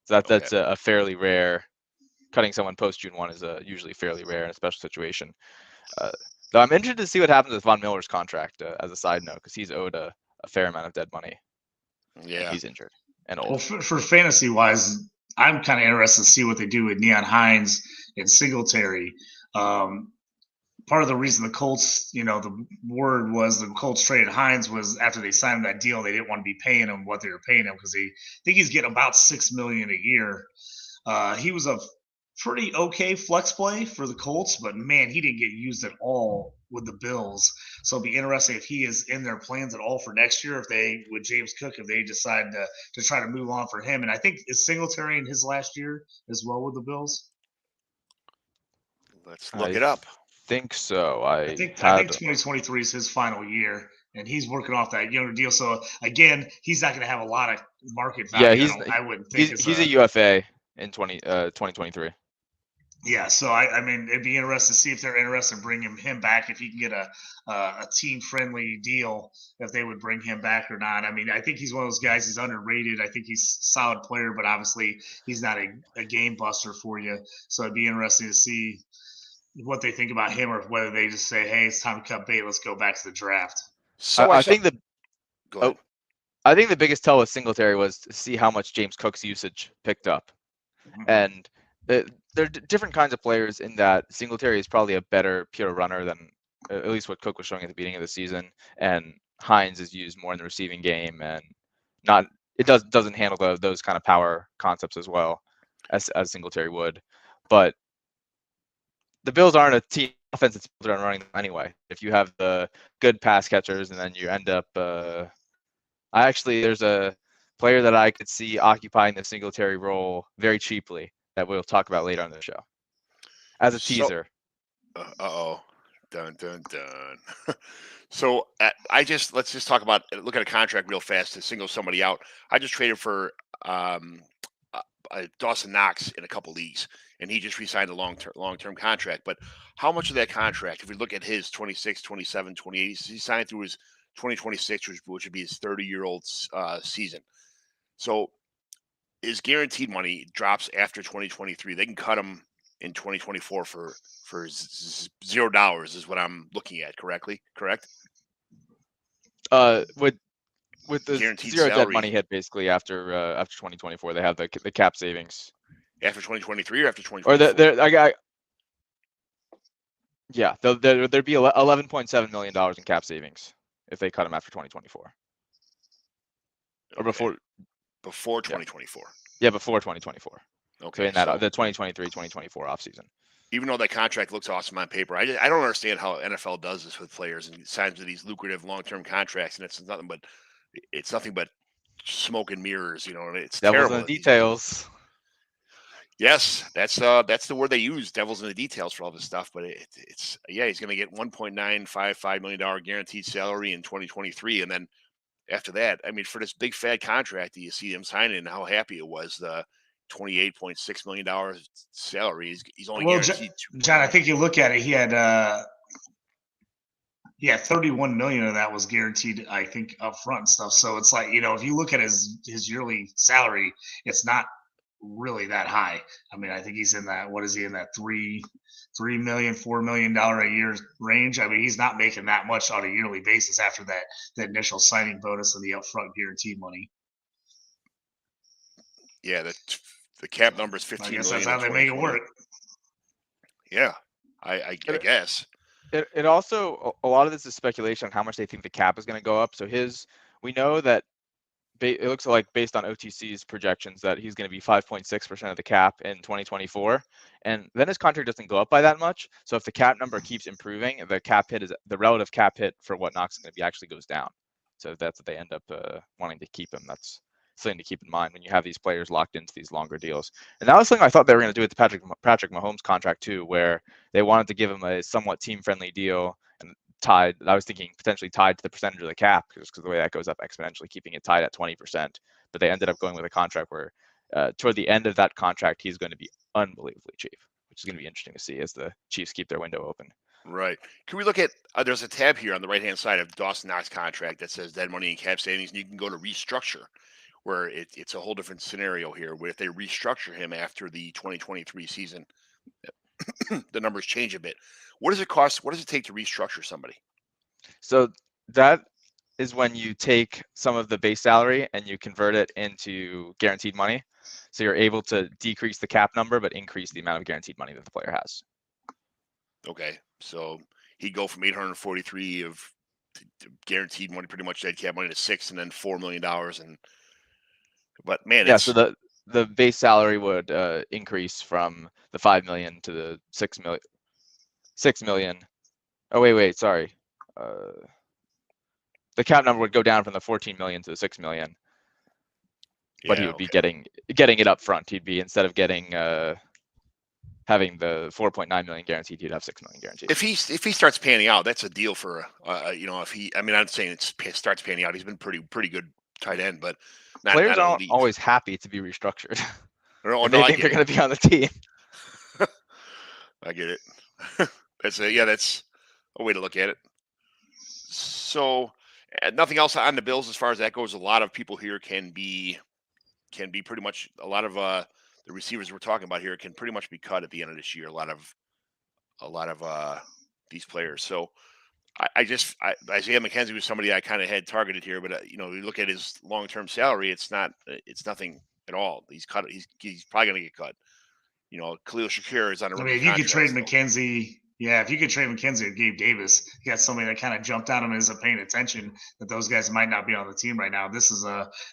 So that's a fairly rare. Cutting someone post June 1 is usually fairly rare in a special situation. Though I'm interested to see what happens with Von Miller's contract as a side note, because he's owed a fair amount of dead money. Yeah, he's injured and old. Well, for fantasy wise, I'm kind of interested to see what they do with Neon Hines and Singletary. Part of the reason the Colts, the word was the Colts traded Hines was after they signed that deal, they didn't want to be paying him what they were paying him because I think he's getting about $6 million a year. He was a pretty okay flex play for the Colts, but man, he didn't get used at all with the Bills. So it'll be interesting if he is in their plans at all for next year, with James Cook, if they decide to try to move on for him. And I think is Singletary in his last year as well with the Bills? Let's look it up. Think so. I think 2023 is his final year, and he's working off that younger deal. So again, he's not going to have a lot of market value. Yeah, I wouldn't think he's a UFA in 2023. Yeah, so I mean, it'd be interesting to see if they're interested in bringing him back, if he can get a team-friendly deal, if they would bring him back or not. I mean, I think he's one of those guys. He's underrated. I think he's a solid player, but obviously he's not a game buster for you. So it'd be interesting to see what they think about him, or whether they just say, "Hey, it's time to cut bait. Let's go back to the draft." So I think I think the biggest tell with Singletary was to see how much James Cook's usage picked up, and there are different kinds of players in that Singletary is probably a better pure runner than at least what Cook was showing at the beginning of the season, and Hines is used more in the receiving game and doesn't handle those kind of power concepts as well as Singletary would. But the Bills aren't a team offense that's built around running them anyway. If you have the good pass catchers and then you end up there's a player that I could see occupying the Singletary role very cheaply that we'll talk about later on the show as a teaser. Dun dun dun. So let's just look at a contract real fast to single somebody out. I just traded for Dawson Knox in a couple leagues, and he just re-signed a long-term contract. But how much of that contract, if we look at his 26, 27, 28, he signed through his 2026, which would be his 30-year-old season. So his guaranteed money drops after 2023. They can cut him in 2024 for $0 is what I'm looking at. Correct? With the guaranteed zero salary. Dead money hit basically after 2024, they have the cap savings. After 2023 or after 2024? There'd be $11.7 million in cap savings if they cut him after 2024. Or before 2024. Yeah, before 2024. Okay. So in that the 2023-2024 offseason. Even though that contract looks awesome on paper, I don't understand how NFL does this with players and signs these lucrative long-term contracts, and it's nothing but smoke and mirrors. It's Devils terrible. In the details. Yes, that's the word they use, devils in the details, for all this stuff. But he's going to get $1.955 million guaranteed salary in 2023, and then after that, I mean, for this big fat contract that you see him signing, and how happy it was, the $28.6 million salary, he's only guaranteed John, I think you look at it, he had 31 million of that was guaranteed, I think, up front and stuff. So it's like, if you look at his yearly salary, it's not really that high. I mean, I think he's in that, what is he in that $3 million, $4 million a year range. I mean, he's not making that much on a yearly basis after the initial signing bonus and the upfront guaranteed money. Yeah, the cap number is $15 million. I guess that's how they make it work. Yeah, I guess. It also, a lot of this is speculation on how much they think the cap is going to go up. So we know that it looks like based on OTC's projections that he's going to be 5.6% of the cap in 2024, and then his contract doesn't go up by that much. So if the cap number keeps improving, the relative cap hit for what Knox is going to be actually goes down. So if that's what they end up wanting to keep him, that's something to keep in mind when you have these players locked into these longer deals. And that was something I thought they were going to do with the Patrick Mahomes contract too, where they wanted to give him a somewhat team-friendly deal and tied. I was thinking potentially tied to the percentage of the cap, because the way that goes up exponentially, keeping it tied at 20%. But they ended up going with a contract where toward the end of that contract, he's going to be unbelievably cheap, which is going to be interesting to see as the Chiefs keep their window open. Right. Can we look at, there's a tab here on the right-hand side of Dawson Knox contract that says dead money and cap savings, and you can go to restructure, where it's a whole different scenario here, where if they restructure him after the 2023 season, the numbers change a bit. What does it cost? What does it take to restructure somebody? So that is when you take some of the base salary and you convert it into guaranteed money. So you're able to decrease the cap number, but increase the amount of guaranteed money that the player has. Okay. So he'd go from 843 of guaranteed money, pretty much dead cap money, to 6, and then $4 million. But man, yeah. So the base salary would increase from the 5 million to the 6 million. 6 million. Oh wait, sorry. The cap number would go down from the 14 million to the 6 million. But he would be getting it up front. He'd be, instead of getting having the 4.9 million guaranteed, he'd have 6 million guaranteed. If he starts panning out, that's a deal for if he. I mean, I'm saying it starts panning out. He's been pretty good tight end, but players aren't always happy to be restructured. They think they're going to be on the team. I get it. That's a way to look at it. So nothing else on the Bills as far as that goes. A lot of people here can be pretty much, a lot of the receivers we're talking about here can pretty much be cut at the end of this year. A lot of these players. So Isaiah McKenzie was somebody I kind of had targeted here, but you look at his long-term salary, it's nothing at all. He's cut. He's probably going to get cut. Khalil Shakir is on a rookie if you could trade contract, McKenzie, if you could trade McKenzie with Gabe Davis, you got somebody that kind of jumped out on him and isn't paying attention that those guys might not be on the team right now. This is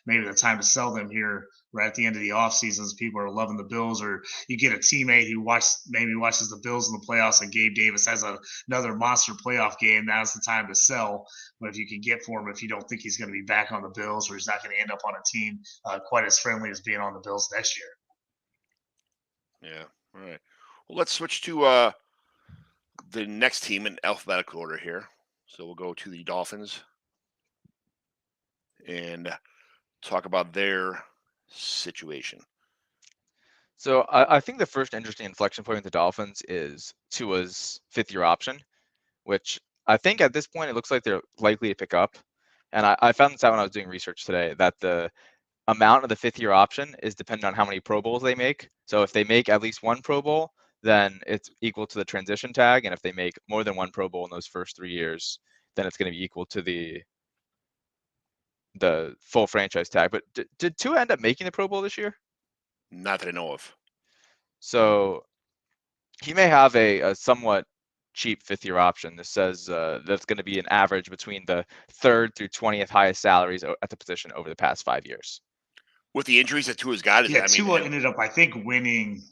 maybe the time to sell them here right at the end of the offseason, as people are loving the Bills, or you get a teammate who maybe watches the Bills in the playoffs and Gabe Davis has another monster playoff game. Now's the time to sell. But if you can get for him, if you don't think he's going to be back on the Bills, or he's not going to end up on a team quite as friendly as being on the Bills next year. Yeah. All right. Well, let's switch to the next team in alphabetical order here. So we'll go to the Dolphins and talk about their situation. So I think the first interesting inflection point with the Dolphins is Tua's 5th-year option, which I think at this point it looks like they're likely to pick up. And I found this out when I was doing research today, that the amount of the 5th-year option is dependent on how many Pro Bowls they make. So if they make at least 1 Pro Bowl, then it's equal to the transition tag. And if they make more than 1 Pro Bowl in those first 3 years, then it's going to be equal to the full franchise tag. But did Tua end up making the Pro Bowl this year? Not that I know of. So he may have a somewhat cheap 5th-year option. This says that's going to be an average between the 3rd through 20th highest salaries at the position over the past 5 years. With the injuries that Tua's got, Tua ended up, I think, winning.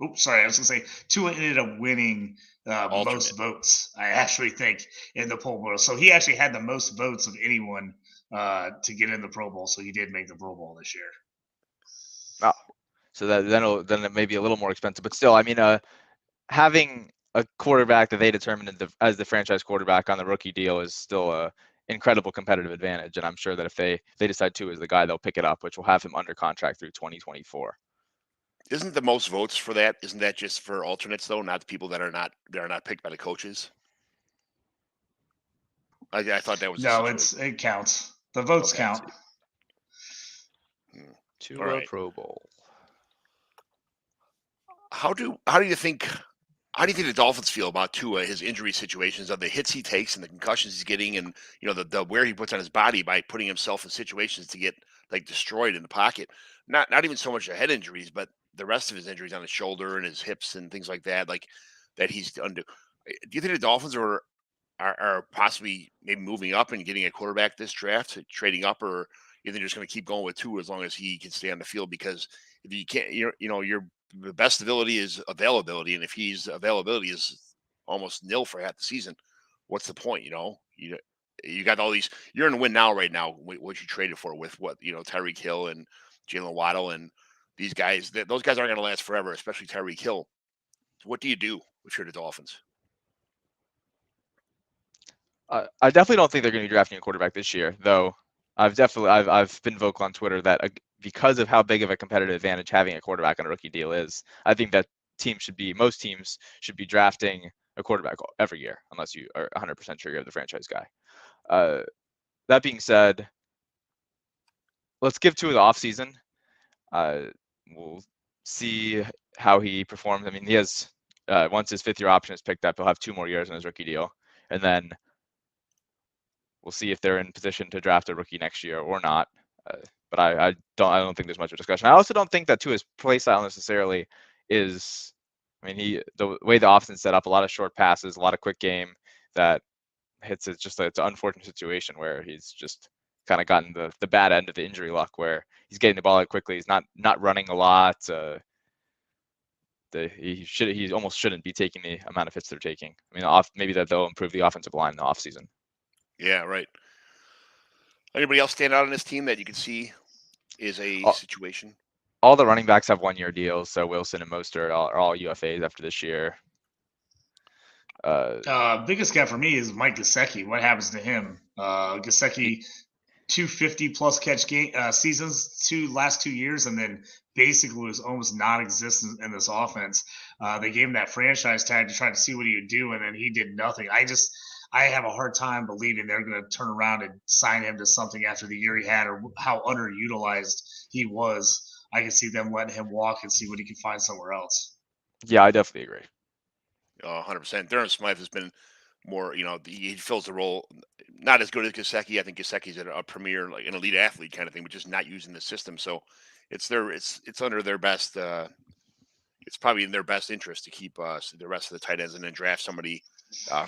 Oops, sorry. I was going to say Tua ended up winning most votes, I actually think, in the Pro Bowl. So he actually had the most votes of anyone to get in the Pro Bowl. So he did make the Pro Bowl this year. Oh, so then it may be a little more expensive, but still, I mean, having a quarterback that they determined as the franchise quarterback on the rookie deal is still a incredible competitive advantage. And I'm sure that if they decide Tua is the guy, they'll pick it up, which will have him under contract through 2024. Isn't the most votes for that? Isn't that just for alternates though, not the people that are not picked by the coaches? I thought that was it counts. The votes count. Tua Pro Bowl. How do you think the Dolphins feel about Tua, his injury situations, of the hits he takes and the concussions he's getting, and the wear he puts on his body by putting himself in situations to get destroyed in the pocket? Not even so much the head injuries, but the rest of his injuries on his shoulder and his hips and things like that, that he's undo. Do you think the Dolphins are possibly maybe moving up and getting a quarterback this draft, trading up, or you think they're just going to keep going with Tua as long as he can stay on the field? Because if you can't, your the best ability is availability, and if his availability is almost nil for half the season, what's the point? You got all these. You're in a win now, right now. What you traded for with what Tyreek Hill and Jalen Waddle and these guys. Those guys aren't going to last forever, especially Tyreek Hill. So what do you do if you're the Dolphins? I definitely don't think they're going to be drafting a quarterback this year, though. I've been vocal on Twitter that because of how big of a competitive advantage having a quarterback on a rookie deal is, I think that most teams should be drafting a quarterback every year, unless you are 100% sure you're the franchise guy. That being said, let's give Tua the offseason. We'll see how he performs. I mean, he has once his 5th-year option is picked up, he'll have 2 more years on his rookie deal, and then we'll see if they're in position to draft a rookie next year or not. But I don't think there's much of a discussion. I also don't think that Tua's play style necessarily is. I mean, the way the offense set up, a lot of short passes, a lot of quick game that hits. It's an unfortunate situation where he's just kind of gotten the bad end of the injury luck, where he's getting the ball out quickly. He's not running a lot. He almost shouldn't be taking the amount of hits they're taking. I mean, maybe that they'll improve the offensive line in the offseason. Yeah, right. Anybody else stand out on this team that you can see is a situation? All the running backs have 1-year deals, so Wilson and Mostert are all UFAs after this year. Biggest guy for me is Mike Gesicki. What happens to him? Gesicki, 250 plus catch seasons last 2 years, and then basically was almost non-existent in this offense. They gave him that franchise tag to try to see what he would do, and then he did nothing. I have a hard time believing they're going to turn around and sign him to something after the year he had or how underutilized he was. I can see them letting him walk and see what he can find somewhere else. Yeah, I definitely agree. 100%. Durham Smythe has been more, he fills the role, not as good as Gesicki. I think Gesicki's a premier, like an elite athlete kind of thing, but just not using the system. So it's under their best. It's probably in their best interest to keep the rest of the tight ends and then draft somebody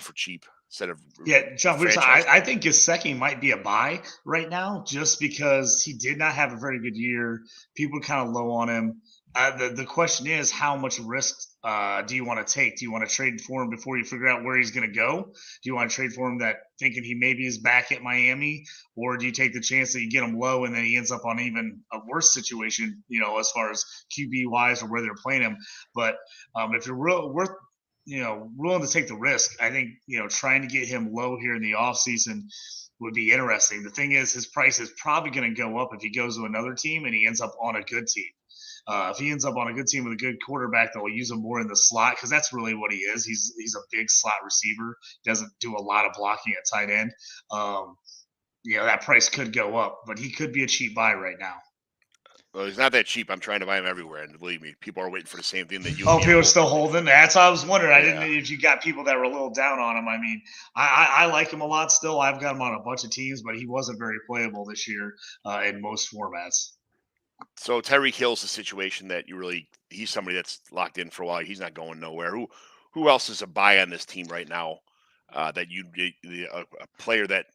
for cheap instead of. Yeah, John, I think Gesicki might be a buy right now just because he did not have a very good year. People are kind of low on him. The question is, how much risk do you want to take? Do you want to trade for him before you figure out where he's going to go? Do you want to trade for him that thinking he maybe is back at Miami? Or do you take the chance that you get him low and then he ends up on even a worse situation, as far as QB-wise or where they're playing him? But if you're willing to take the risk, I think, trying to get him low here in the offseason would be interesting. The thing is, his price is probably going to go up if he goes to another team and he ends up on a good team. If he ends up on a good team with a good quarterback that will use him more in the slot, because that's really what he is. He's a big slot receiver. Doesn't do a lot of blocking at tight end. That price could go up, but he could be a cheap buy right now. Well, he's not that cheap. I'm trying to buy him everywhere, and believe me, people are waiting for the same thing that you. Oh, people are still holding. That's what I was wondering. I didn't know if you got people that were a little down on him. I mean, I like him a lot still. I've got him on a bunch of teams, but he wasn't very playable this year in most formats. So Tyreek Hill's the situation that he's somebody that's locked in for a while. He's not going nowhere. Who else is a buy on this team right now? That a player that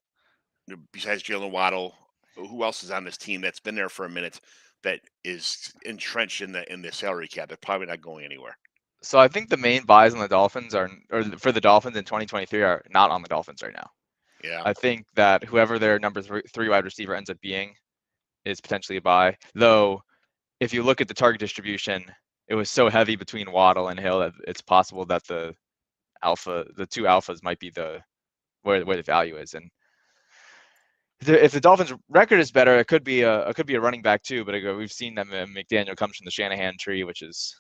besides Jalen Waddle, who else is on this team that's been there for a minute that is entrenched in the salary cap? They're probably not going anywhere. So I think the main buys on the Dolphins for the Dolphins in 2023 are not on the Dolphins right now. Yeah. I think that whoever their number three wide receiver ends up being is potentially a buy. Though, if you look at the target distribution, it was so heavy between Waddle and Hill that it's possible that the two alphas might be where the value is. And if the Dolphins' record is better, it could be a running back too. But we've seen them. McDaniel comes from the Shanahan tree, which is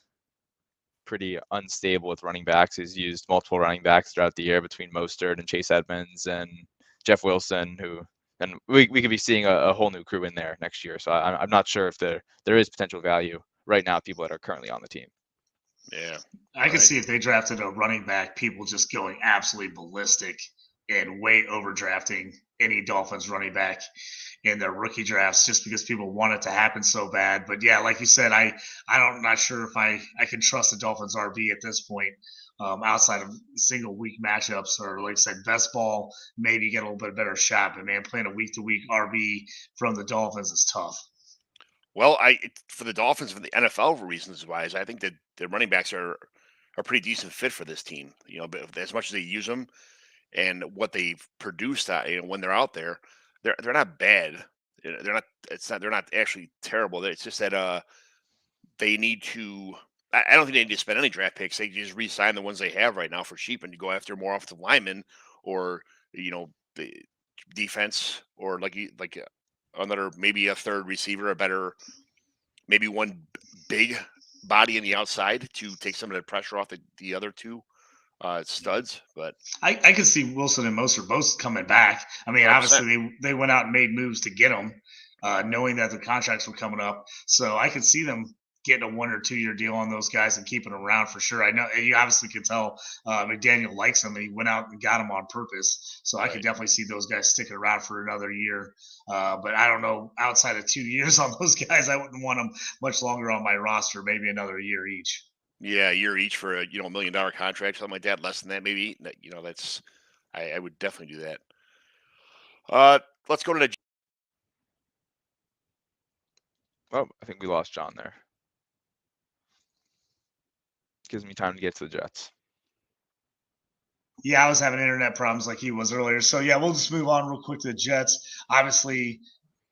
pretty unstable with running backs. He's used multiple running backs throughout the year between Mostert and Chase Edmonds and Jeff Wilson, and we could be seeing a whole new crew in there next year. So I'm not sure if there is potential value right now, people that are currently on the team. Yeah. I could see if they drafted a running back, people just going absolutely ballistic and way overdrafting any Dolphins running back in their rookie drafts just because people want it to happen so bad. But yeah, like you said, I'm not sure if I can trust the Dolphins RB at this point outside of single week matchups, or like I said, best ball, maybe get a little bit better shot. But man, playing a week to week RB from the Dolphins is tough. Well, for the Dolphins, for the NFL reasons wise, I think that their running backs are a pretty decent fit for this team. But as much as they use them and what they've produced, when they're out there, they're not bad. They're not. It's not. They're not actually terrible. It's just that they need to. I don't think they need to spend any draft picks. They just re-sign the ones they have right now for cheap and to go after more offensive linemen or the defense or another, maybe a third receiver, a better, maybe one big body in the outside to take some of the pressure off the other two studs. But I can see Wilson and Mostert both coming back. I mean, 100%. obviously they went out and made moves to get them, knowing that the contracts were coming up. So I could see them getting a 1 or 2 year deal on those guys and keeping them around for sure. I know you obviously could tell McDaniel likes them, and he went out and got them on purpose. So I could definitely see those guys sticking around for another year. But I don't know, outside of 2 years on those guys, I wouldn't want them much longer on my roster, maybe another year each. Yeah, a year each for a $1 million contract, something like that. Less than that, maybe. That's I would definitely do that. Let's go to the. Oh, I think we lost John there. Gives me time to get to the Jets. Yeah, I was having internet problems like he was earlier. So, yeah, we'll just move on real quick to the Jets. Obviously,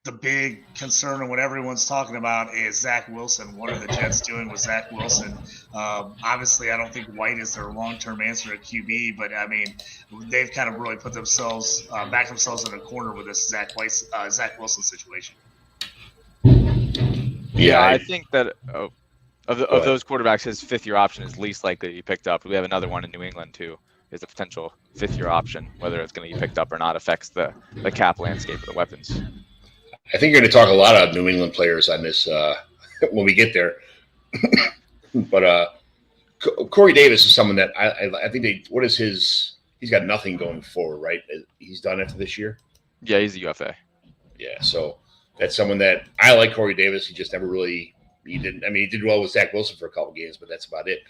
the big concern and what everyone's talking about is Zach Wilson. What are the Jets doing with Zach Wilson? Obviously, I don't think White is their long-term answer at QB, but, I mean, they've kind of really put themselves, backed themselves in a corner with this Zach Wilson situation. Yeah, I think that of those quarterbacks, his fifth-year option is least likely to be picked up. We have another one in New England, too, is a potential fifth-year option. Whether it's going to be picked up or not affects the cap landscape of the weapons. I think you're going to talk a lot of New England players on this when we get there. But Corey Davis is someone that I think he's got nothing going forward, right? He's done after this year. Yeah, he's a UFA. Yeah, so that's someone that I like. Corey Davis. He just never really he did well with Zach Wilson for a couple games, but that's about it.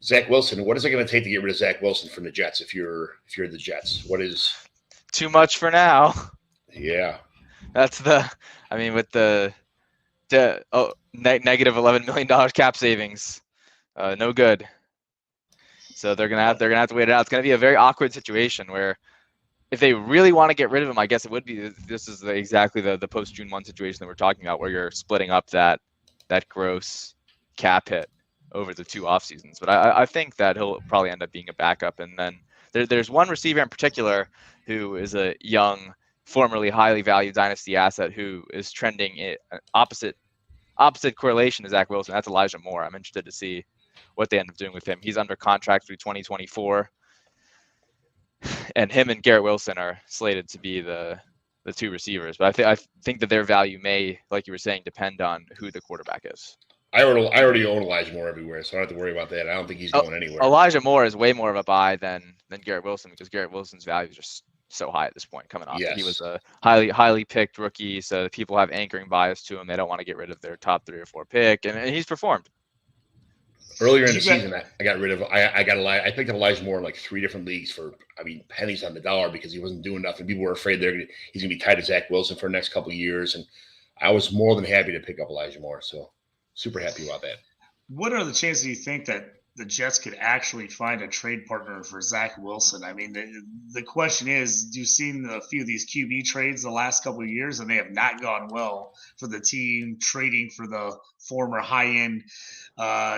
Zach Wilson, what is it going to take to get rid of Zach Wilson from the Jets if you're the Jets? What is too much for now? Yeah. That's with the negative $11 million cap savings, no good. So they're gonna have to wait it out. It's gonna be a very awkward situation where, if they really want to get rid of him, I guess it would be. This is exactly the post June 1 situation that we're talking about, where you're splitting up that gross cap hit over the 2 off seasons. But I think that he'll probably end up being a backup. And then there's one receiver in particular who is a young, formerly highly valued dynasty asset who is trending opposite correlation to Zach Wilson. That's Elijah Moore. I'm interested to see what they end up doing with him. He's under contract through 2024, and him and Garrett Wilson are slated to be the 2 receivers. But I think that their value may, like you were saying, depend on who the quarterback is. I already own Elijah Moore everywhere, so I don't have to worry about that. I don't think he's going anywhere. Elijah Moore is way more of a buy than Garrett Wilson, because Garrett Wilson's value is just so high at this point coming off. Yes. He was a highly picked rookie, so people have anchoring bias to him. They don't want to get rid of their top 3 or 4 pick, and he's performed. Earlier in the season, I got rid of. I picked up Elijah Moore in like 3 different leagues for pennies on the dollar because he wasn't doing nothing. People were afraid he's gonna be tied to Zach Wilson for the next couple of years, and I was more than happy to pick up Elijah Moore. So super happy about that. What are the chances you think that the Jets could actually find a trade partner for Zach Wilson? I mean, the question is, you've seen a few of these QB trades the last couple of years, and they have not gone well for the team, trading for the former high-end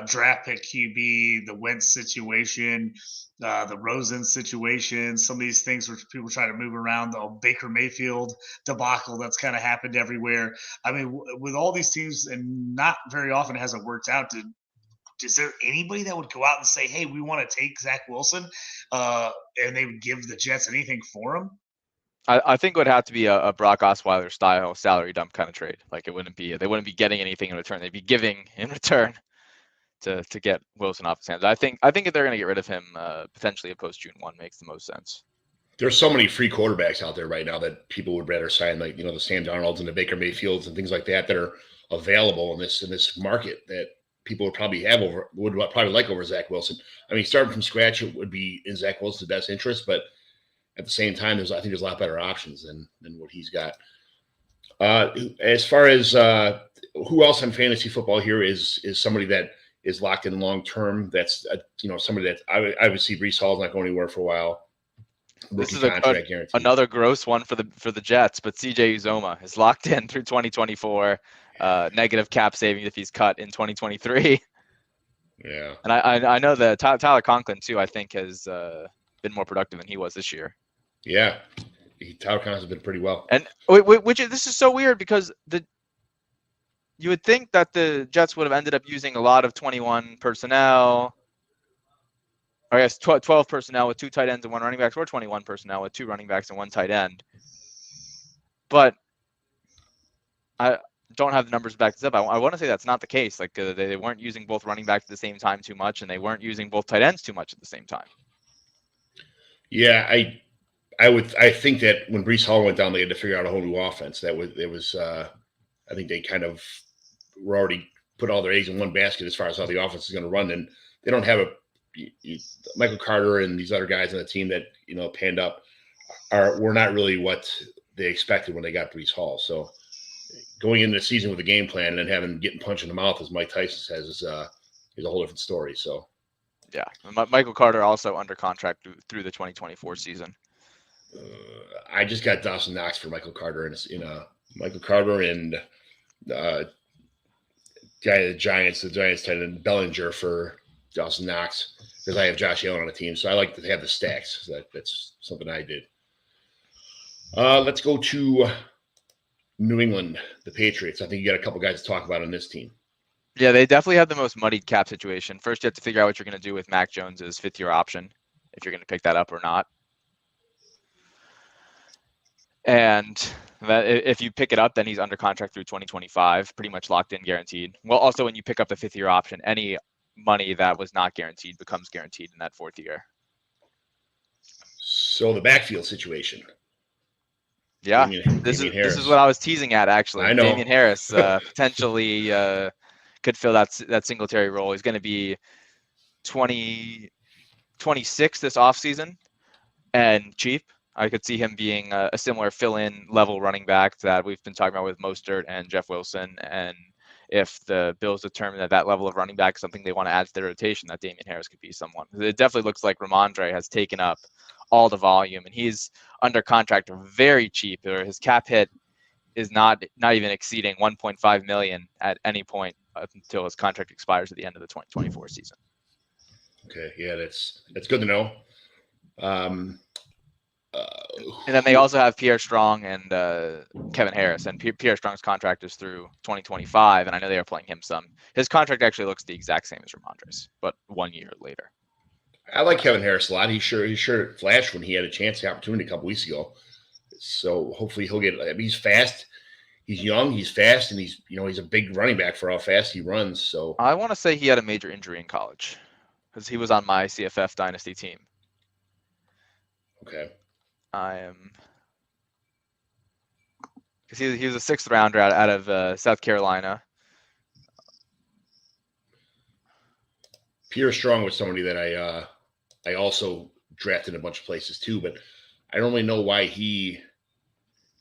draft pick QB, the Wentz situation, the Rosen situation, some of these things which people try to move around, the Baker Mayfield debacle that's kind of happened everywhere. I mean, with all these teams, and not very often has it worked out, is there anybody that would go out and say, hey, we want to take Zach Wilson, and they would give the Jets anything for him? I think it would have to be a Brock Osweiler style salary dump kind of trade. Like, they wouldn't be getting anything in return. They'd be giving in return to get Wilson off his hands. I think if they're going to get rid of him, potentially a post June 1 makes the most sense. There's so many free quarterbacks out there right now that people would rather sign, like, the Sam Darnolds and the Baker Mayfields and things like that are available in this market, that people would probably like over Zach Wilson. I mean, starting from scratch, it would be in Zach Wilson's best interest, but at the same time, I think there's a lot better options than what he's got. As far as who else on fantasy football here is somebody that is locked in long term. That's somebody that I would see Breece Hall's not going anywhere for a while. This is another gross one for the Jets, but CJ Uzoma is locked in through 2024. Negative cap savings if he's cut in 2023. Yeah, and I know that Tyler Conklin too, I think, has been more productive than he was this year. Yeah, Tyler Conklin has been pretty well. And this is so weird because you would think that the Jets would have ended up using a lot of 21 personnel, or I guess 12 personnel with 2 tight ends and 1 running back, or 21 personnel with 2 running backs and 1 tight end. But I don't have the numbers to back this up. I want to say that's not the case. Like they weren't using both running backs at the same time too much, and they weren't using both tight ends too much at the same time. Yeah, I think that when Breece Hall went down, they had to figure out a whole new offense. I think they kind of were already put all their eggs in one basket as far as how the offense is going to run, and they don't have Michael Carter and these other guys on the team that panned up were not really what they expected when they got Breece Hall. So going into the season with a game plan and then having getting punched in the mouth, as Mike Tyson says, is a whole different story. So yeah, Michael Carter also under contract through the 2024 season. I just got Dawson Knox for Michael Carter Michael Carter and the Giants tight end Bellinger for Dawson Knox because I have Josh Allen on the team, so I like to have the stacks. So that's something I did. Let's go to New England, the Patriots. I think you got a couple guys to talk about on this team. Yeah, they definitely have the most muddied cap situation. First, you have to figure out what you're going to do with Mac Jones's 5th-year option, if you're going to pick that up or not. And that if you pick it up, then he's under contract through 2025, pretty much locked in, guaranteed. Well, also when you pick up the 5th-year option, any money that was not guaranteed becomes guaranteed in that 4th year. So the backfield situation. Yeah, this is what I was teasing at, actually. I know. Damian Harris potentially could fill that Singletary role. He's going to be 26 this offseason and cheap. I could see him being a similar fill-in level running back that we've been talking about with Mostert and Jeff Wilson. And if the Bills determine that level of running back is something they want to add to their rotation, that Damian Harris could be someone. It definitely looks like Ramondre has taken up all the volume, and he's under contract very cheap. Or his cap hit is not even exceeding $1.5 million at any point until his contract expires at the end of the 2024 season. Okay, yeah, that's good to know. And then they also have Pierre Strong and Kevin Harris, and Pierre Strong's contract is through 2025, and I know they are playing him some. His contract actually looks the exact same as Ramondre's, but 1 year later. I like Kevin Harris a lot. He sure flashed when he had the opportunity a couple weeks ago. So hopefully he'll get. He's fast, he's young, he's fast, and he's a big running back for how fast he runs. So I want to say he had a major injury in college because he was on my CFF dynasty team. Okay. Because he was a 6th rounder out of South Carolina. Pierre Strong was somebody that I also drafted in a bunch of places too, but I don't really know why he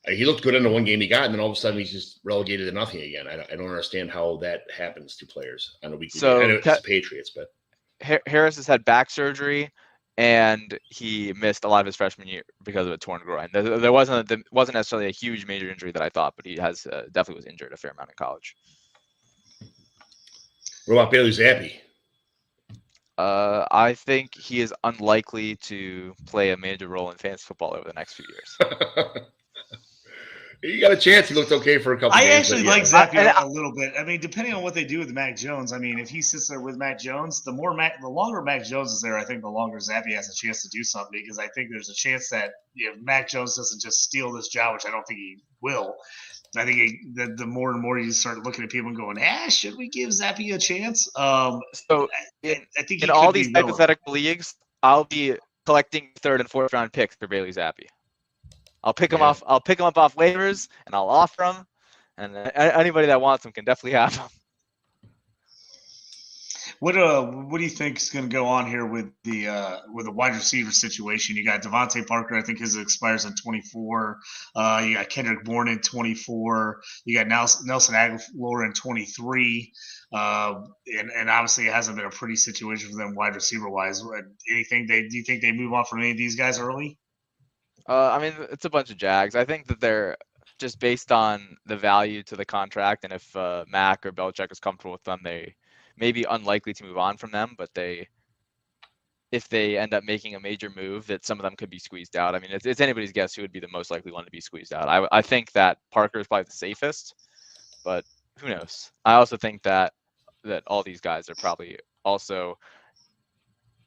looked good in the one game he got, and then all of a sudden he's just relegated to nothing again. I don't understand how that happens to players on a weekly. So I know it's the Patriots, but Harris has had back surgery, and he missed a lot of his freshman year because of a torn groin. There wasn't necessarily a huge major injury that I thought, but he has definitely was injured a fair amount in college. What about Bailey Zappi? I think he is unlikely to play a major role in fantasy football over the next few years. He got a chance. He looked okay for a couple games. I actually like Zappi a little bit. I mean, depending on what they do with Mac Jones, I mean, if he sits there with Mac Jones, the longer Mac Jones is there, I think the longer Zappi has a chance to do something, because I think there's a chance that if Mac Jones doesn't just steal this job, which I don't think he will, I think the more and more you start looking at people and going, should we give Zappi a chance? I think in all these hypothetical leagues, I'll be collecting 3rd and 4th round picks for Bailey Zappi. I'll pick him off. I'll pick him up off waivers, and I'll offer him. And anybody that wants him can definitely have him. What do you think is going to go on here with the wide receiver situation? You got Devontae Parker. I think his expires in 24. You got Kendrick Bourne in 24. You got Nelson Aguilar in 23. And obviously it hasn't been a pretty situation for them wide receiver wise. Do you think they move on from any of these guys early? I mean, it's a bunch of Jags. I think that they're just based on the value to the contract, and if Mac or Belichick is comfortable with them, they may be unlikely to move on from them. But if they end up making a major move, that some of them could be squeezed out. I mean, it's anybody's guess who would be the most likely one to be squeezed out. I think that Parker is probably the safest, but who knows? I also think that all these guys are probably also,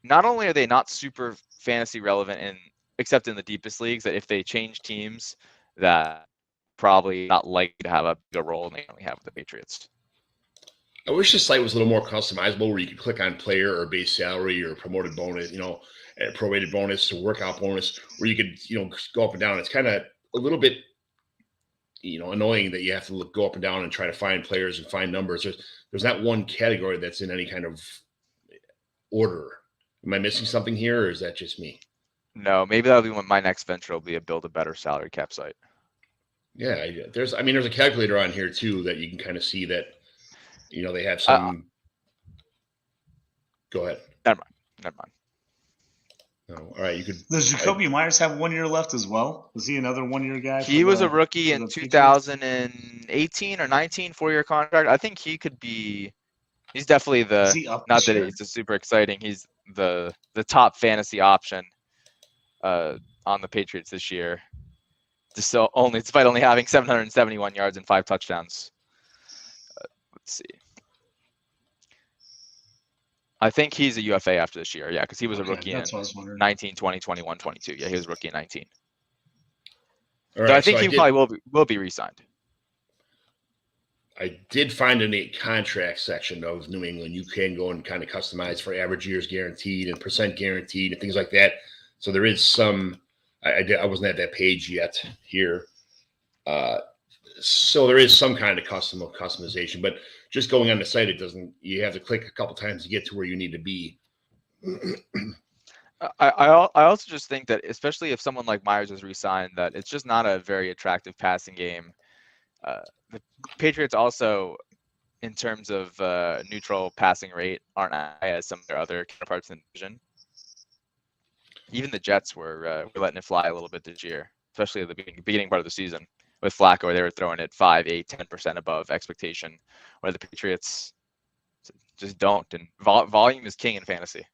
not only are they not super fantasy relevant except in the deepest leagues, that if they change teams, that probably not likely to have a bigger role than they only have with the Patriots. I wish the site was a little more customizable, where you could click on player or base salary or promoted bonus, prorated bonus or workout bonus, where you could, go up and down. It's kind of a little bit, annoying that you have to go up and down and try to find players and find numbers. There's not one category that's in any kind of order. Am I missing something here, or is that just me? No, maybe that'll be what my next venture will be, a build a better salary cap site. Yeah, there's a calculator on here too that you can kind of see that, they have some. Go ahead. Never mind. No, all right, you could. Does Jacoby Myers have 1 year left as well? Was he another 1 year guy? He was a rookie in 2018 or 19, 4-year contract. I think he could be. He's definitely not that it's super exciting. He's the top fantasy option on the Patriots this year. Despite only having 771 yards and 5 touchdowns. Let's see. I think he's a UFA after this year. Yeah, because he was a rookie in 19, 20, 21, 22. Yeah, he was a rookie in 19. All right, so I think he probably will be re-signed. I did find in the contract section of New England, you can go and kind of customize for average years guaranteed and percent guaranteed and things like that. So there is some. I wasn't at that page yet here. So there is some kind of customization, but just going on the site, you have to click a couple times to get to where you need to be. I also just think that, especially if someone like Myers is re-signed, that it's just not a very attractive passing game. The Patriots also, in terms of neutral passing rate, aren't high as some of their other counterparts in the division. Even the Jets were letting it fly a little bit this year, especially at the beginning part of the season. With Flacco, they were throwing it 5, 8, 10% above expectation, where the Patriots just don't. And volume is king in fantasy.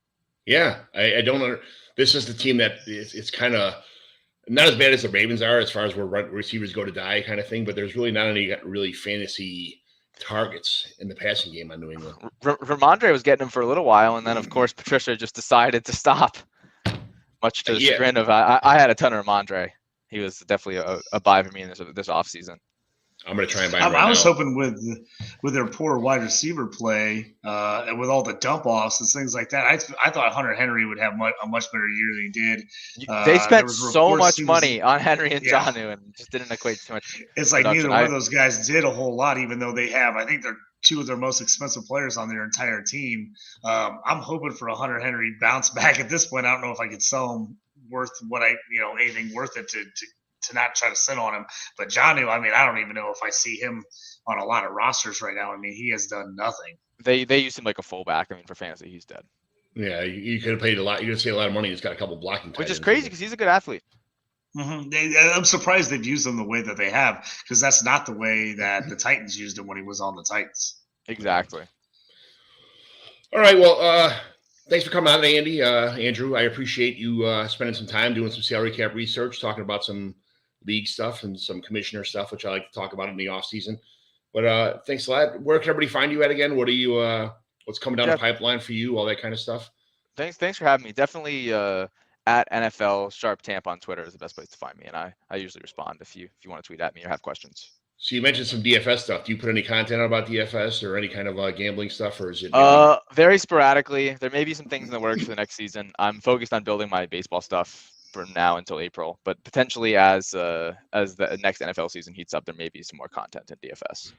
Yeah, I don't. This is the team that it's kind of not as bad as the Ravens are as far as where receivers go to die kind of thing, but there's really not any really fantasy targets in the passing game on New England. Ramondre was getting him for a little while, and then, of course, Patricia just decided to stop, much to the chagrin of I had a ton of Ramondre. He was definitely a buy for me in this offseason. I'm going to try and buy him I was hoping with their poor wide receiver play and with all the dump offs and things like that, I thought Hunter Henry would have a much better year than he did. They spent so much money on Henry and Jonnu and just didn't equate too much. It's like neither one of those guys did a whole lot, even though they have, I think they're 2 of their most expensive players on their entire team. I'm hoping for a Hunter Henry bounce back at this point. I don't know if I could sell him worth what anything worth it to not try to sit on him. But Jonnu, I mean, I don't even know if I see him on a lot of rosters right now. I mean, he has done nothing. They use him like a fullback. I mean, for fantasy, he's dead. Yeah, you could have paid a lot. You're going to save a lot of money. He's got a couple blocking. Which is crazy because he's a good athlete. Mm-hmm. I'm surprised they've used him the way that they have, because that's not the way that the Titans used him when he was on the Titans. Exactly. All right. Well, thanks for coming on, Andy. Andrew, I appreciate you spending some time doing some salary cap research, talking about some league stuff and some commissioner stuff, which I like to talk about in the off season. But thanks a lot. Where can everybody find you at again? What are you? What's coming down the pipeline for you? All that kind of stuff. Thanks for having me. Definitely at NFL Sharp Tamp on Twitter is the best place to find me, and I usually respond if you want to tweet at me or have questions. So you mentioned some DFS stuff. Do you put any content out about DFS or any kind of gambling stuff, or is it? Very sporadically. There may be some things in the works for the next season. I'm focused on building my baseball stuff from now until April, but potentially as the next NFL season heats up, there may be some more content in DFS.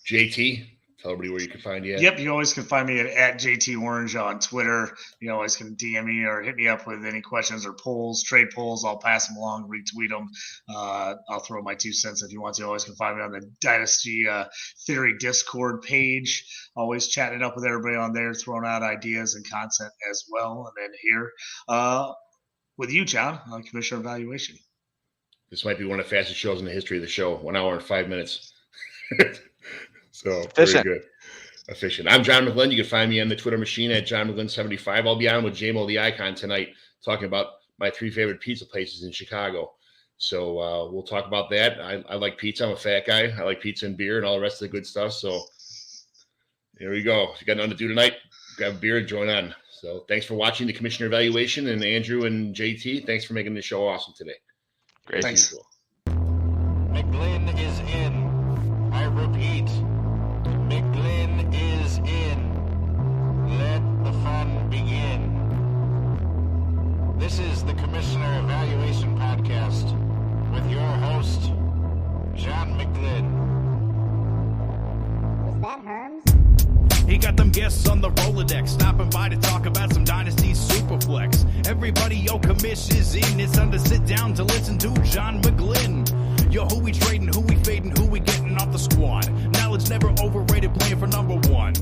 JT, Tell everybody where you can find you at. Yep, you always can find me at JT Orange on Twitter. You always can DM me or hit me up with any questions or polls, trade polls. I'll pass them along, retweet them. I'll throw my 2 cents if you want to. Always can find me on the Dynasty Theory Discord page. Always chatting it up with everybody on there, throwing out ideas and content as well. And then here with you, John, on Commissioner Evaluation. This might be one of the fastest shows in the history of the show. 1 hour and 5 minutes. So Efficient. very good. Efficient. I'm John McGlynn. You can find me on the Twitter machine at John McGlynn75. I'll be on with JMO the Icon tonight talking about my 3 favorite pizza places in Chicago. So we'll talk about that. I like pizza. I'm a fat guy. I like pizza and beer and all the rest of the good stuff. So there we go. If you got nothing to do tonight, grab a beer and join on. So thanks for watching the Commissioner Evaluation. And Andrew and JT, thanks for making the show awesome today. Great. Thanks. McGlynn is in. I repeat, McGlynn is in. Let the fun begin. This is the Commissioner Evaluation Podcast with your host, John McGlynn. Was that Herms? He got them guests on the Rolodex, stopping by to talk about some Dynasty Superflex. Everybody, yo, commish is in. It's time to sit down to listen to John McGlynn. Yo, who we trading, who we fading, who we getting off the squad. Knowledge never overrated, playing for number 1.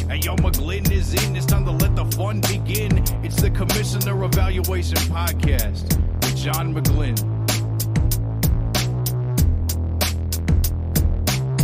Hey, yo, McGlynn is in. It's time to let the fun begin. It's the Commissioner Evaluation Podcast with John McGlynn.